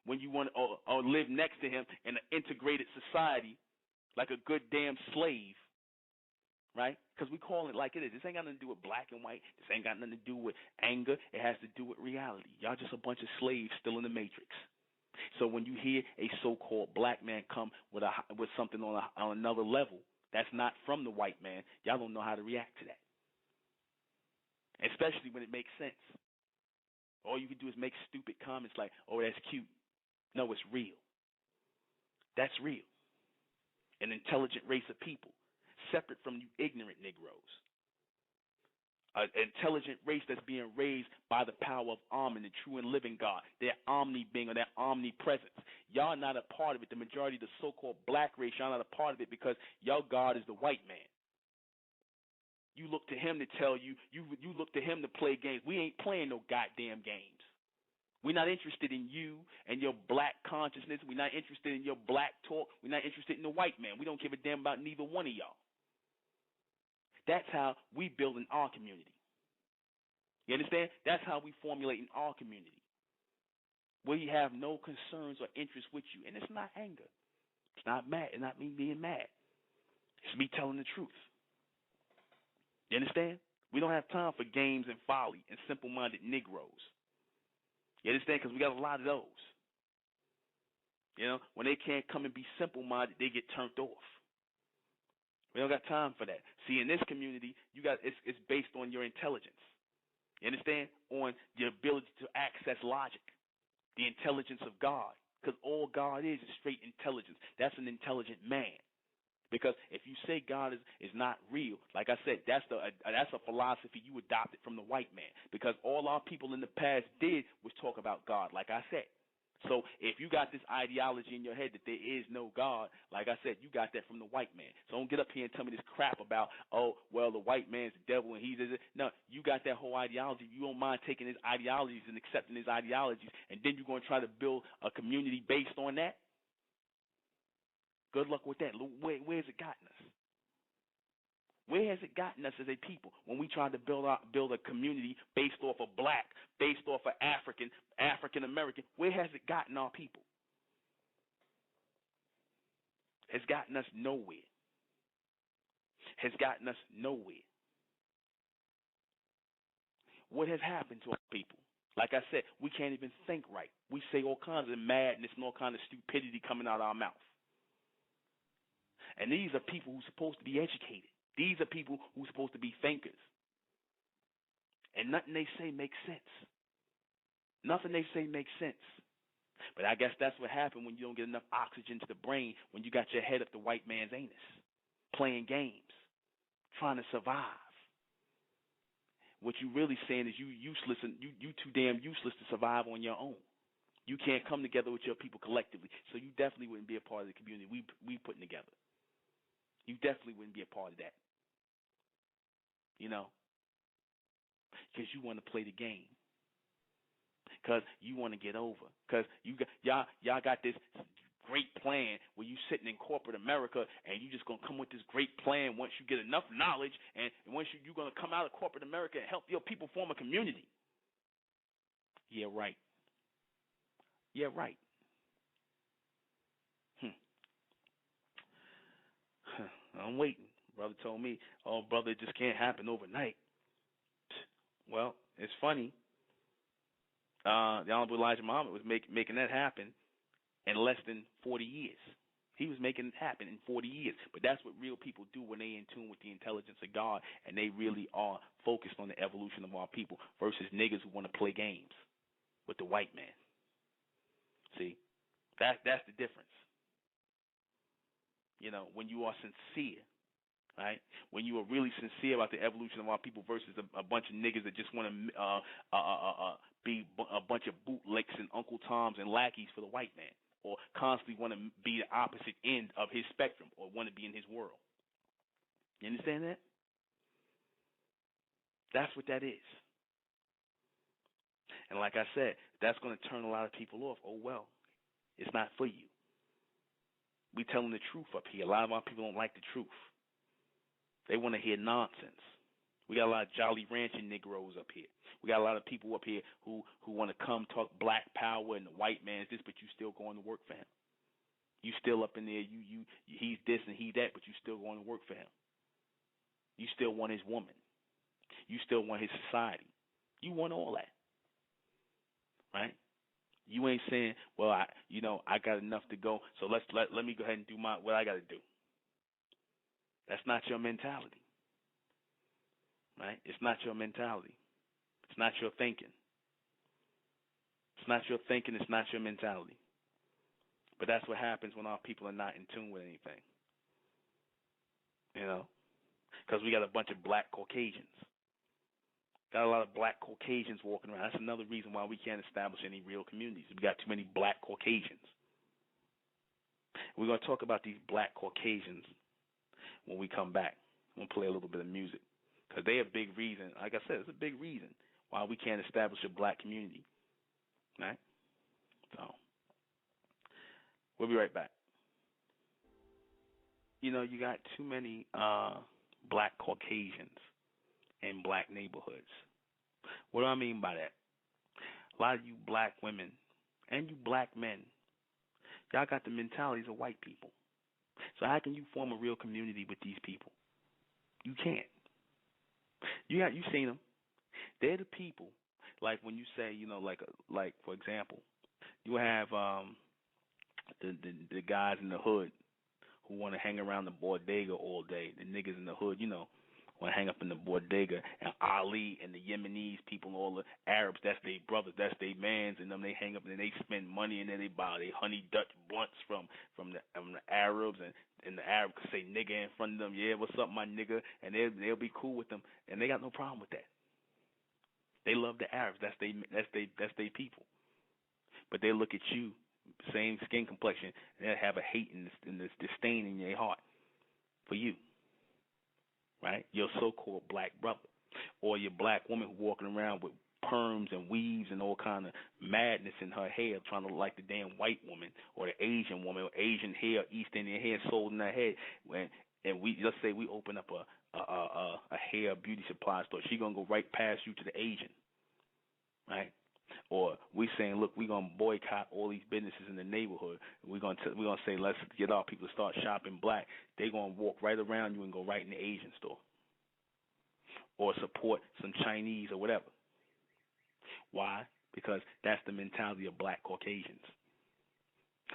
when you want to or live next to him in an integrated society like a good damn slave, right? Because we call it like it is. This ain't got nothing to do with black and white. This ain't got nothing to do with anger. It has to do with reality. Y'all just a bunch of slaves still in the matrix. So when you hear a so-called black man come with something on another level that's not from the white man, y'all don't know how to react to that, especially when it makes sense. All you can do is make stupid comments like, oh, that's cute. No, it's real. That's real. An intelligent race of people, separate from you ignorant Negroes. An intelligent race that's being raised by the power of Amen, the true and living God, their omni-being or their omnipresence. Y'all not a part of it. The majority of the so-called black race, y'all not a part of it because your God is the white man. You look to him to tell you, you look to him to play games. We ain't playing no goddamn games. We're not interested in you and your black consciousness. We're not interested in your black talk. We're not interested in the white man. We don't give a damn about neither one of y'all. That's how we build in our community. You understand? That's how we formulate in our community. We have no concerns or interests with you. And it's not anger. It's not mad. It's not me being mad. It's me telling the truth. You understand? We don't have time for games and folly and simple-minded Negroes. You understand? Because we got a lot of those. You know, when they can't come and be simple-minded, they get turned off. We don't got time for that. See, in this community, it's based on your intelligence. You understand? On your ability to access logic, the intelligence of God. Because all God is straight intelligence. That's an intelligent man. Because if you say God is not real, like I said, that's a philosophy you adopted from the white man. Because all our people in the past did was talk about God, like I said. So if you got this ideology in your head that there is no God, like I said, you got that from the white man. So don't get up here and tell me this crap about, oh, well, the white man's the devil and he's it. No, you got that whole ideology. You don't mind taking his ideologies and accepting his ideologies, and then you're going to try to build a community based on that? Good luck with that. Where's it gotten us? Where has it gotten us as a people when we tried to build a community based off of black, based off of African American? Where has it gotten our people? It's gotten us nowhere. Has gotten us nowhere. What has happened to our people? Like I said, we can't even think right. We say all kinds of madness and all kinds of stupidity coming out of our mouth. And these are people who are supposed to be educated. These are people who are supposed to be thinkers. And nothing they say makes sense. Nothing they say makes sense. But I guess that's what happened when you don't get enough oxygen to the brain, when you got your head up the white man's anus, playing games, trying to survive. What you really saying is you useless and you too damn useless to survive on your own. You can't come together with your people collectively. So you definitely wouldn't be a part of the community we putting together. You definitely wouldn't be a part of that. You know? Because you want to play the game. Because you want to get over. Because y'all got this great plan where you sitting in corporate America and you just going to come with this great plan once you get enough knowledge and once you're going to come out of corporate America and help your people form a community. Yeah, right. Yeah, right. I'm waiting. Brother told me, oh, brother, it just can't happen overnight. Well, it's funny. The Honorable Elijah Muhammad was making that happen in less than 40 years. He was making it happen in 40 years. But that's what real people do when they in tune with the intelligence of God and they really are focused on the evolution of our people versus niggas who want to play games with the white man. See, that's the difference. You know, when you are sincere, right? When you are really sincere about the evolution of our people versus a bunch of niggas that just want to be a bunch of bootlicks and Uncle Toms and lackeys for the white man, or constantly want to be the opposite end of his spectrum or want to be in his world. You understand that? That's what that is. And like I said, that's going to turn a lot of people off. Oh, well, it's not for you. We telling the truth up here. A lot of our people don't like the truth. They want to hear nonsense. We got a lot of Jolly Rancher Negroes up here. We got a lot of people up here who want to come talk black power and the white man's this, but you still going to work for him. You still up in there. He's this and he that, but you still going to work for him. You still want his woman. You still want his society. You want all that, right? You ain't saying, well, I got enough to go, so let me go ahead and do what I got to do. That's not your mentality, right? It's not your mentality. It's not your thinking. It's not your thinking. It's not your mentality. But that's what happens when our people are not in tune with anything, you know, because we got a bunch of black Caucasians. Got a lot of black Caucasians walking around. That's another reason why we can't establish any real communities. We got too many black Caucasians. We're going to talk about these black Caucasians when we come back. I'm going to play a little bit of music because they're a big reason. Like I said, it's a big reason why we can't establish a black community. Right? So, we'll be right back. You know, you got too many black Caucasians in black neighborhoods. What do I mean by that? A lot of you black women and you black men, y'all got the mentalities of white people. So how can you form a real community with these people? You can't. You seen them. They're the people. Like when you say, you know, like for example, you have the guys in the hood who want to hang around the bodega all day. The niggas in the hood, you know, want to hang up in the bodega, and Ali and the Yemenis people, all the Arabs, that's their brothers, that's their mans, and them they hang up and they spend money and then they buy they honey Dutch blunts from the Arabs, and the Arab could say nigga in front of them, yeah, what's up my nigga, and they'll be cool with them, and they got no problem with that. They love the Arabs, that's they people, but they look at you, same skin complexion, and they have a hate and this disdain in their heart for you. Right? Your so-called black brother or your black woman who walking around with perms and weaves and all kind of madness in her hair, trying to look like the damn white woman or the Asian woman or Asian hair, East Indian hair sold in her head. And we, let's say we open up a hair beauty supply store, she gonna go right past you to the Asian, right? Or we saying, look, we're gonna boycott all these businesses in the neighborhood. We're gonna say, let's get our people to start shopping black. They're gonna walk right around you and go right in the Asian store, or support some Chinese or whatever. Why? Because that's the mentality of black Caucasians.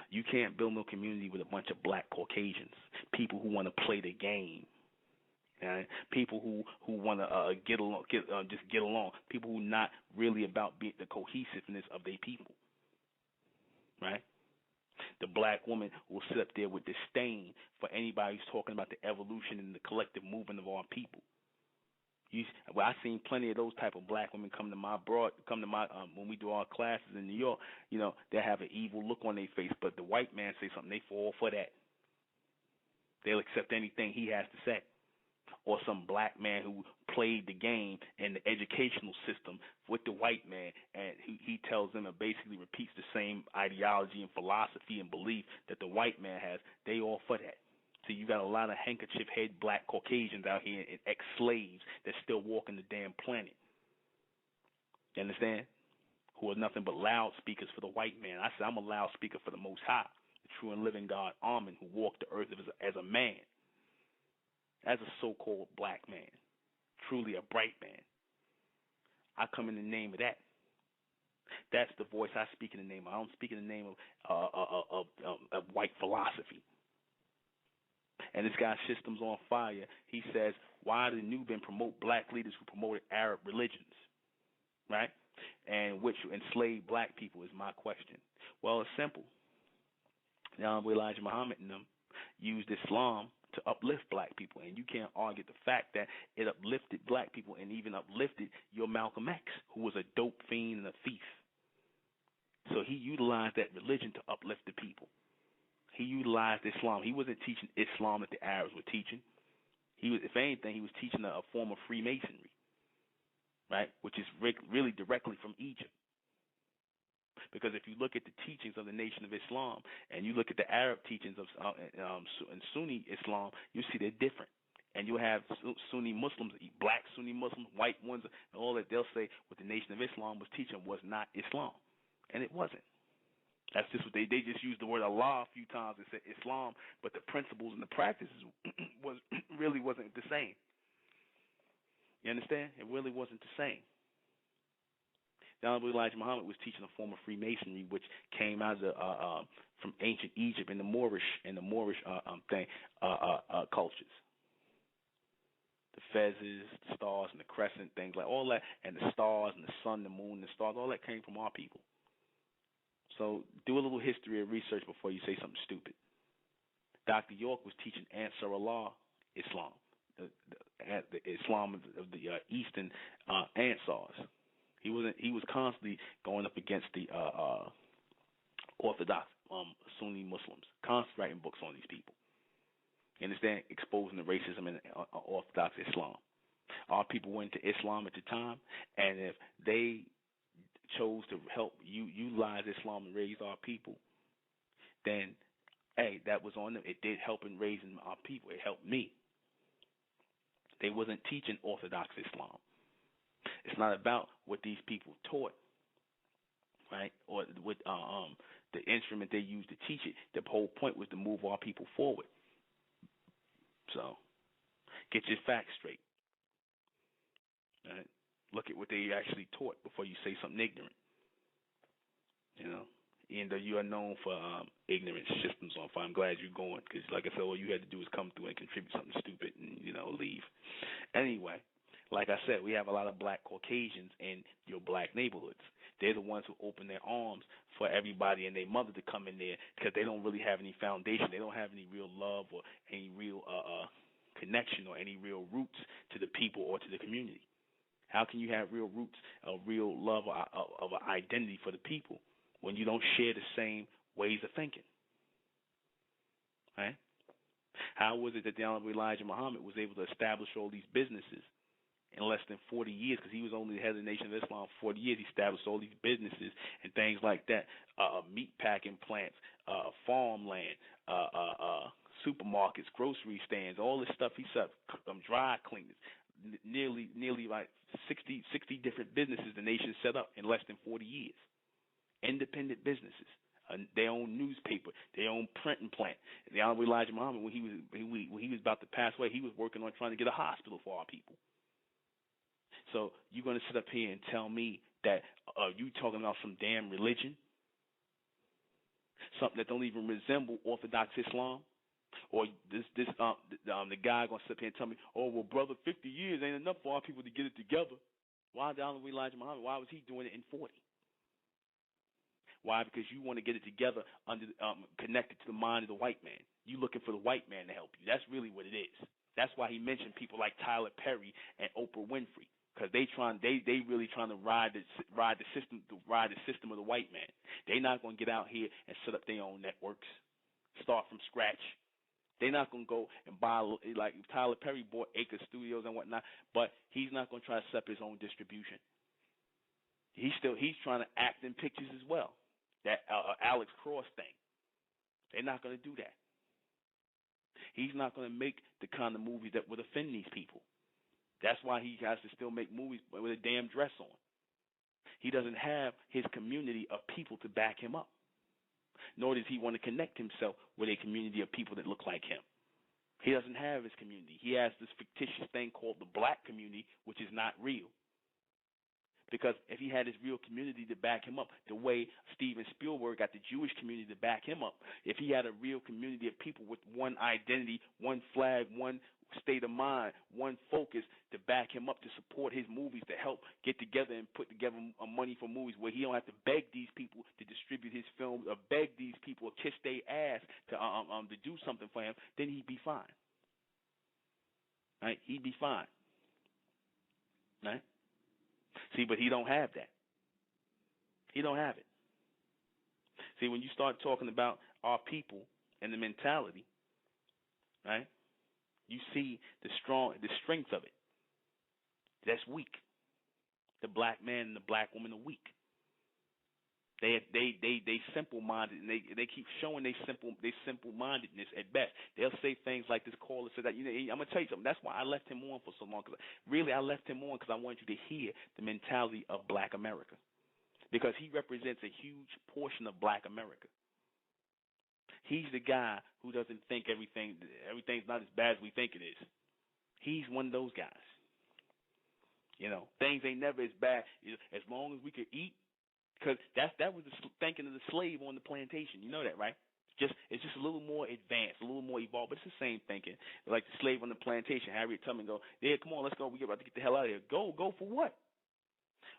You can't build no community with a bunch of black Caucasians, people who want to play the game. Right? People who want to get along, just get along. People who not really about the cohesiveness of their people. Right? The black woman will sit up there with disdain for anybody who's talking about the evolution and the collective movement of our people. I've seen plenty of those type of black women come to my when we do our classes in New York. You know, they have an evil look on their face, but the white man say something, they fall for that. They'll accept anything he has to say. Or some black man who played the game in the educational system with the white man, and he tells them and basically repeats the same ideology and philosophy and belief that the white man has. They all for that. So you got a lot of handkerchief head black Caucasians out here and ex-slaves that still walking the damn planet. You understand? Who are nothing but loudspeakers for the white man. I said I'm a loudspeaker for the Most High, the true and living God, Amen, who walked the earth as a man. As a so-called black man, truly a bright man. I come in the name of that. That's the voice I speak in the name of. I don't speak in the name of white philosophy. And this guy System's on Fire, he says, why did Nubian promote black leaders who promoted Arab religions, right? And which enslaved black people is my question. Well, it's simple. Elijah Muhammad and them used Islam to uplift black people, and you can't argue the fact that it uplifted black people and even uplifted your Malcolm X, who was a dope fiend and a thief. So he utilized that religion to uplift the people. He utilized Islam. He wasn't teaching Islam that the Arabs were teaching. He was, if anything, he was teaching a form of Freemasonry, right, which is really directly from Egypt. Because if you look at the teachings of the Nation of Islam and you look at the Arab teachings of and Sunni Islam, you see they're different. And you have Sunni Muslims, black Sunni Muslims, white ones, and all that. They'll say what the Nation of Islam was teaching was not Islam, and it wasn't. That's just what they just used the word Allah a few times and said Islam, but the principles and the practices really wasn't the same. You understand? It really wasn't the same. The Honorable Elijah Muhammad was teaching a form of Freemasonry, which came out of from ancient Egypt and the Moorish cultures. The fezzes, the stars, and the crescent, things like all that, and the stars and the sun, the moon, the stars, all that came from our people. So do a little history and research before you say something stupid. Dr. York was teaching Ansar Allah Islam, the Islam of the Eastern Ansars. He was constantly going up against the Orthodox Sunni Muslims, constantly writing books on these people. You understand? Exposing the racism in Orthodox Islam. Our people went to Islam at the time, and if they chose to help utilize Islam and raise our people, then, hey, that was on them. It did help in raising our people. It helped me. They wasn't teaching Orthodox Islam. It's not about what these people taught, right, or what the instrument they used to teach it. The whole point was to move our people forward. So get your facts straight. Right? Look at what they actually taught before you say something ignorant. You know, even though you are known for ignorant Systems on Fire, I'm glad you're going, because, like I said, all you had to do is come through and contribute something stupid and, leave. Anyway, like I said, we have a lot of black Caucasians in your black neighborhoods. They're the ones who open their arms for everybody and their mother to come in there, because they don't really have any foundation. They don't have any real love or any real connection or any real roots to the people or to the community. How can you have real roots, a real love of an identity for the people when you don't share the same ways of thinking? Right? How was it that the Honorable Elijah Muhammad was able to establish all these businesses in less than 40 years, because he was only the head of the Nation of Islam for 40 years. He established all these businesses and things like that, meat packing plants, farmland, supermarkets, grocery stands, all this stuff. He set up dry cleaners, nearly like 60 different businesses the nation set up in less than 40 years. Independent businesses. Their own newspaper, their own printing plant. The Honorable Elijah Muhammad, when he was about to pass away, he was working on trying to get a hospital for our people. So you're going to sit up here and tell me that you talking about some damn religion, something that don't even resemble Orthodox Islam, or the guy going to sit up here and tell me, oh well, brother, 50 years ain't enough for our people to get it together. Why the Honorable Elijah Muhammad? Why was he doing it in 40? Why? Because you want to get it together under connected to the mind of the white man. You looking for the white man to help you. That's really what it is. That's why he mentioned people like Tyler Perry and Oprah Winfrey, because they really trying to ride the system of the white man. They're not going to get out here and set up their own networks, start from scratch. They're not going to go and buy, like Tyler Perry bought Acre Studios and whatnot, but he's not going to try to set up his own distribution. He's trying to act in pictures as well. That Alex Cross thing. They're not going to do that. He's not going to make the kind of movies that would offend these people. That's why he has to still make movies with a damn dress on. He doesn't have his community of people to back him up. Nor does he want to connect himself with a community of people that look like him. He doesn't have his community. He has this fictitious thing called the black community, which is not real. Because if he had his real community to back him up, the way Steven Spielberg got the Jewish community to back him up, if he had a real community of people with one identity, one flag, one state of mind, one focus to back him up, to support his movies, to help get together and put together money for movies where he don't have to beg these people to distribute his films or beg these people or kiss their ass to do something for him, then he'd be fine. Right? He'd be fine. Right? See, but he don't have that. He don't have it. See, when you start talking about our people and the mentality, right, you see the strength of it. That's weak. The black man and the black woman are weak. They simple-minded, and they keep showing they simple-mindedness at best. They'll say things like this caller said that. I'm gonna tell you something. That's why I left him on for so long. Cause I left him on because I wanted you to hear the mentality of Black America, because he represents a huge portion of Black America. He's the guy who doesn't think everything's not as bad as we think it is. He's one of those guys. Things ain't never as bad as long as we could eat. Because that was the thinking of the slave on the plantation. You know that, right? It's just a little more advanced, a little more evolved, but it's the same thinking. Like the slave on the plantation, Harriet Tubman go, yeah, come on, let's go. We're about to get the hell out of here. Go for what?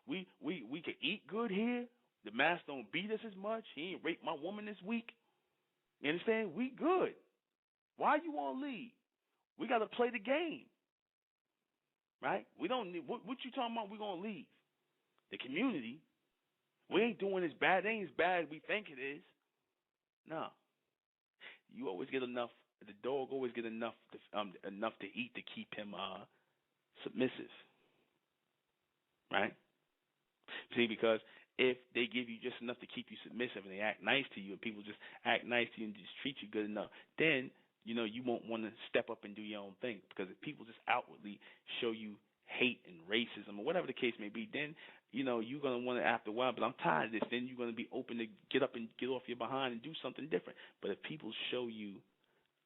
We can eat good here. The master don't beat us as much. He ain't raped my woman this week. You understand? We good. Why you want to leave? We got to play the game, right? We don't need what you talking about. We gonna leave the community. We ain't doing as bad. It ain't as bad as we think it is. No. You always get enough. The dog always get enough to eat to keep him submissive. Right? See, because if they give you just enough to keep you submissive and they act nice to you and people just act nice to you and just treat you good enough, then, you won't want to step up and do your own thing. Because if people just outwardly show you hate and racism or whatever the case may be, then you're going to want to, after a while, but I'm tired of this, then you're going to be open to get up and get off your behind and do something different. But if people show you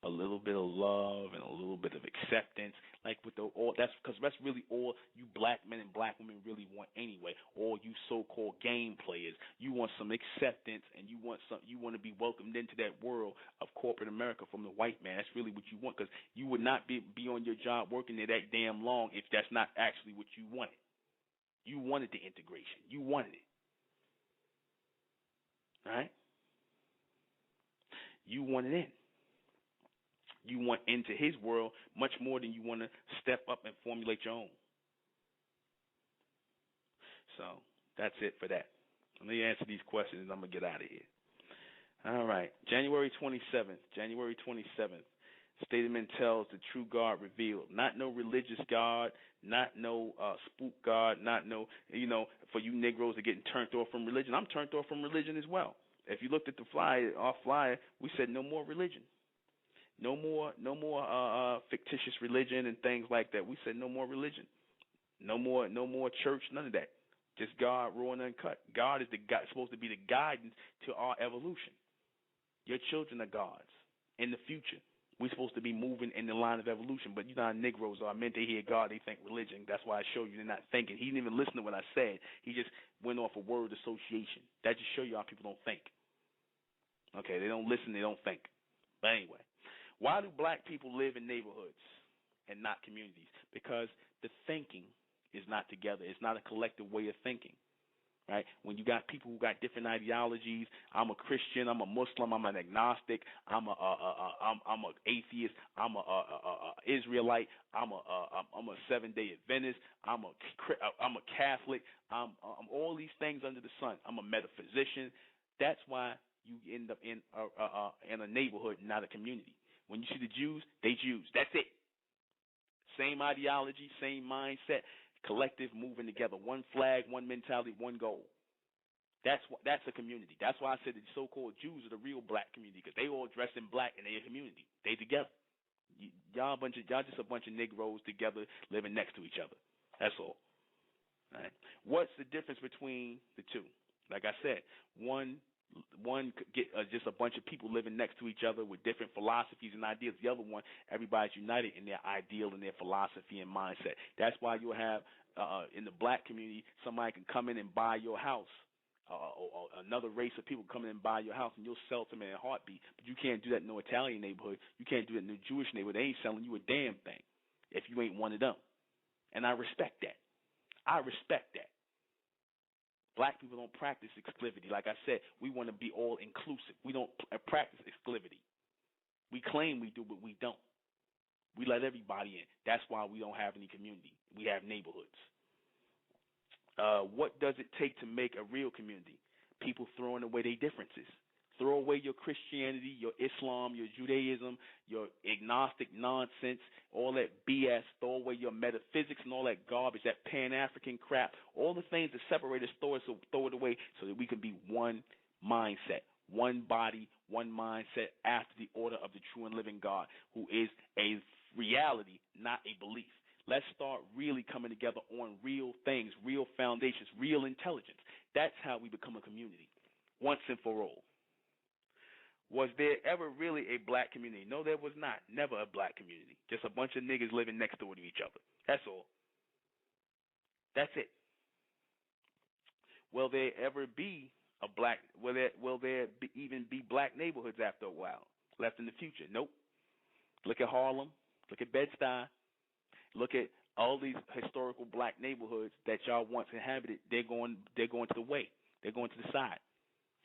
a little bit of love and a little bit of acceptance, like with that's because that's really all you black men and black women really want anyway. All you so-called game players, you want some acceptance and you want to be welcomed into that world of corporate America from the white man. That's really what you want, because you would not be on your job working there that damn long if that's not actually what you wanted. You wanted the integration. You wanted it. Right? You wanted in. You want into his world much more than you want to step up and formulate your own. So that's it for that. Let me answer these questions and I'm going to get out of here. All right. January 27th. State of Mental is the true God revealed. Not no religious God, not no spook God, not no, for you Negroes are getting turned off from religion. I'm turned off from religion as well. If you looked at the flyer, our flyer, we said no more religion. No more fictitious religion and things like that. We said no more religion. No more church, none of that. Just God, raw and uncut. God is supposed to be the guidance to our evolution. Your children are gods. In the future, we're supposed to be moving in the line of evolution. But you know how Negroes are. I meant they hear God, they think religion. That's why I show you they're not thinking. He didn't even listen to what I said. He just went off a word association. That just show you how people don't think. Okay, they don't listen, they don't think. But anyway, why do black people live in neighborhoods and not communities? Because the thinking is not together. It's not a collective way of thinking. Right? When you got people who got different ideologies, I'm a Christian, I'm a Muslim, I'm an agnostic, I'm a atheist, I'm a Israelite, I'm a 7-day Adventist, I'm a Catholic, I'm all these things under the sun. I'm a metaphysician. That's why you end up in a neighborhood, not a community. When you see the Jews, they Jews. That's it. Same ideology, same mindset. Collective moving together, one flag, one mentality, one goal. That's a community. That's why I said the so-called Jews are the real black community, because they all dress in black and they're a community. They together. Y'all just a bunch of Negroes together living next to each other. That's all. All right. What's the difference between the two? Like I said, one could get just a bunch of people living next to each other with different philosophies and ideas. The other one, everybody's united in their ideal and their philosophy and mindset. That's why you'll have in the black community, somebody can come in and buy your house, or another race of people come in and buy your house, and you'll sell to them in a heartbeat. But you can't do that in no Italian neighborhood. You can't do that in no Jewish neighborhood. They ain't selling you a damn thing if you ain't one of them. And I respect that. I respect that. Black people don't practice exclusivity. Like I said, we want to be all inclusive. We don't practice exclusivity. We claim we do, but we don't. We let everybody in. That's why we don't have any community. We have neighborhoods. What does it take to make a real community? People throwing away their differences. Throw away your Christianity, your Islam, your Judaism, your agnostic nonsense, all that BS. Throw away your metaphysics and all that garbage, that Pan-African crap, all the things that separate us, throw it away so that we can be one mindset, one body, one mindset after the order of the true and living God, who is a reality, not a belief. Let's start really coming together on real things, real foundations, real intelligence. That's how we become a community, once and for all. Was there ever really a black community? No, there was not. Never a black community. Just a bunch of niggas living next door to each other. That's all. That's it. Will there ever be a black? Will there even be black neighborhoods after a while left in the future? Nope. Look at Harlem. Look at Bed-Stuy. Look at all these historical black neighborhoods that y'all once inhabited. They're going to the way. They're going to the side.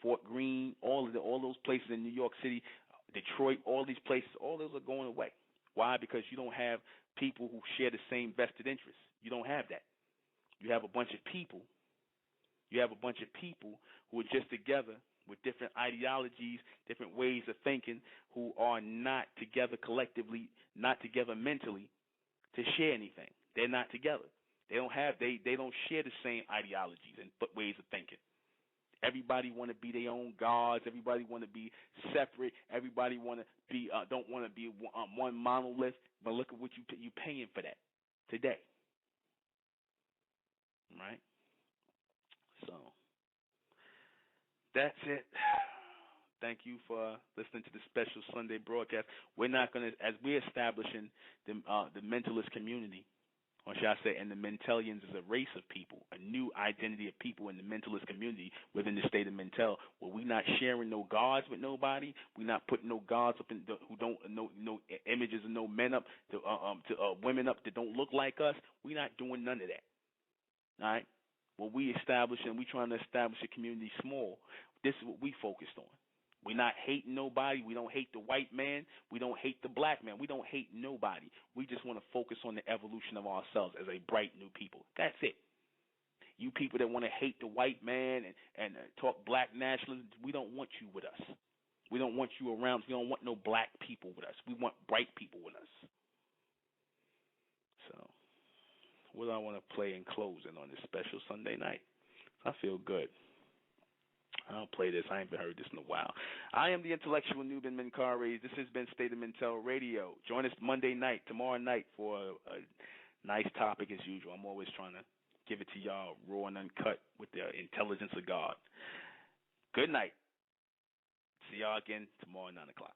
Fort Greene, all those places in New York City, Detroit, all these places, all those are going away. Why? Because you don't have people who share the same vested interests. You don't have that. You have a bunch of people. You have a bunch of people who are just together with different ideologies, different ways of thinking, who are not together collectively, not together mentally to share anything. They're not together. They don't share the same ideologies and ways of thinking. Everybody want to be their own gods. Everybody want to be separate. Everybody want to be don't want to be one monolith. But look at what you paying for that today, right? So that's it. Thank you for listening to the special Sunday broadcast. We're not going to, as we're establishing the mentalist community, or should I say, and the Mentalians is a race of people, a new identity of people in the mentalist community within the state of Mental, where we're not sharing no gods with nobody. We're not putting no gods up who don't no images of no men up to women up that don't look like us. We're not doing none of that. All right. What we establishing, we trying to establish a community small. This is what we focused on. We're not hating nobody. We don't hate the white man. We don't hate the black man. We don't hate nobody. We just want to focus on the evolution of ourselves as a bright new people. That's it. You people that want to hate the white man and talk black nationalism, we don't want you with us. We don't want you around. We don't want no black people with us. We want bright people with us. So, what do I want to play in closing on this special Sunday night? I feel good. I'll play this. I ain't been heard this in a while. I am the intellectual Nuben Menkarayzz. This has been State of Mentel Radio. Join us Monday night, tomorrow night, for a nice topic as usual. I'm always trying to give it to y'all raw and uncut with the intelligence of God. Good night. See y'all again tomorrow at 9 o'clock.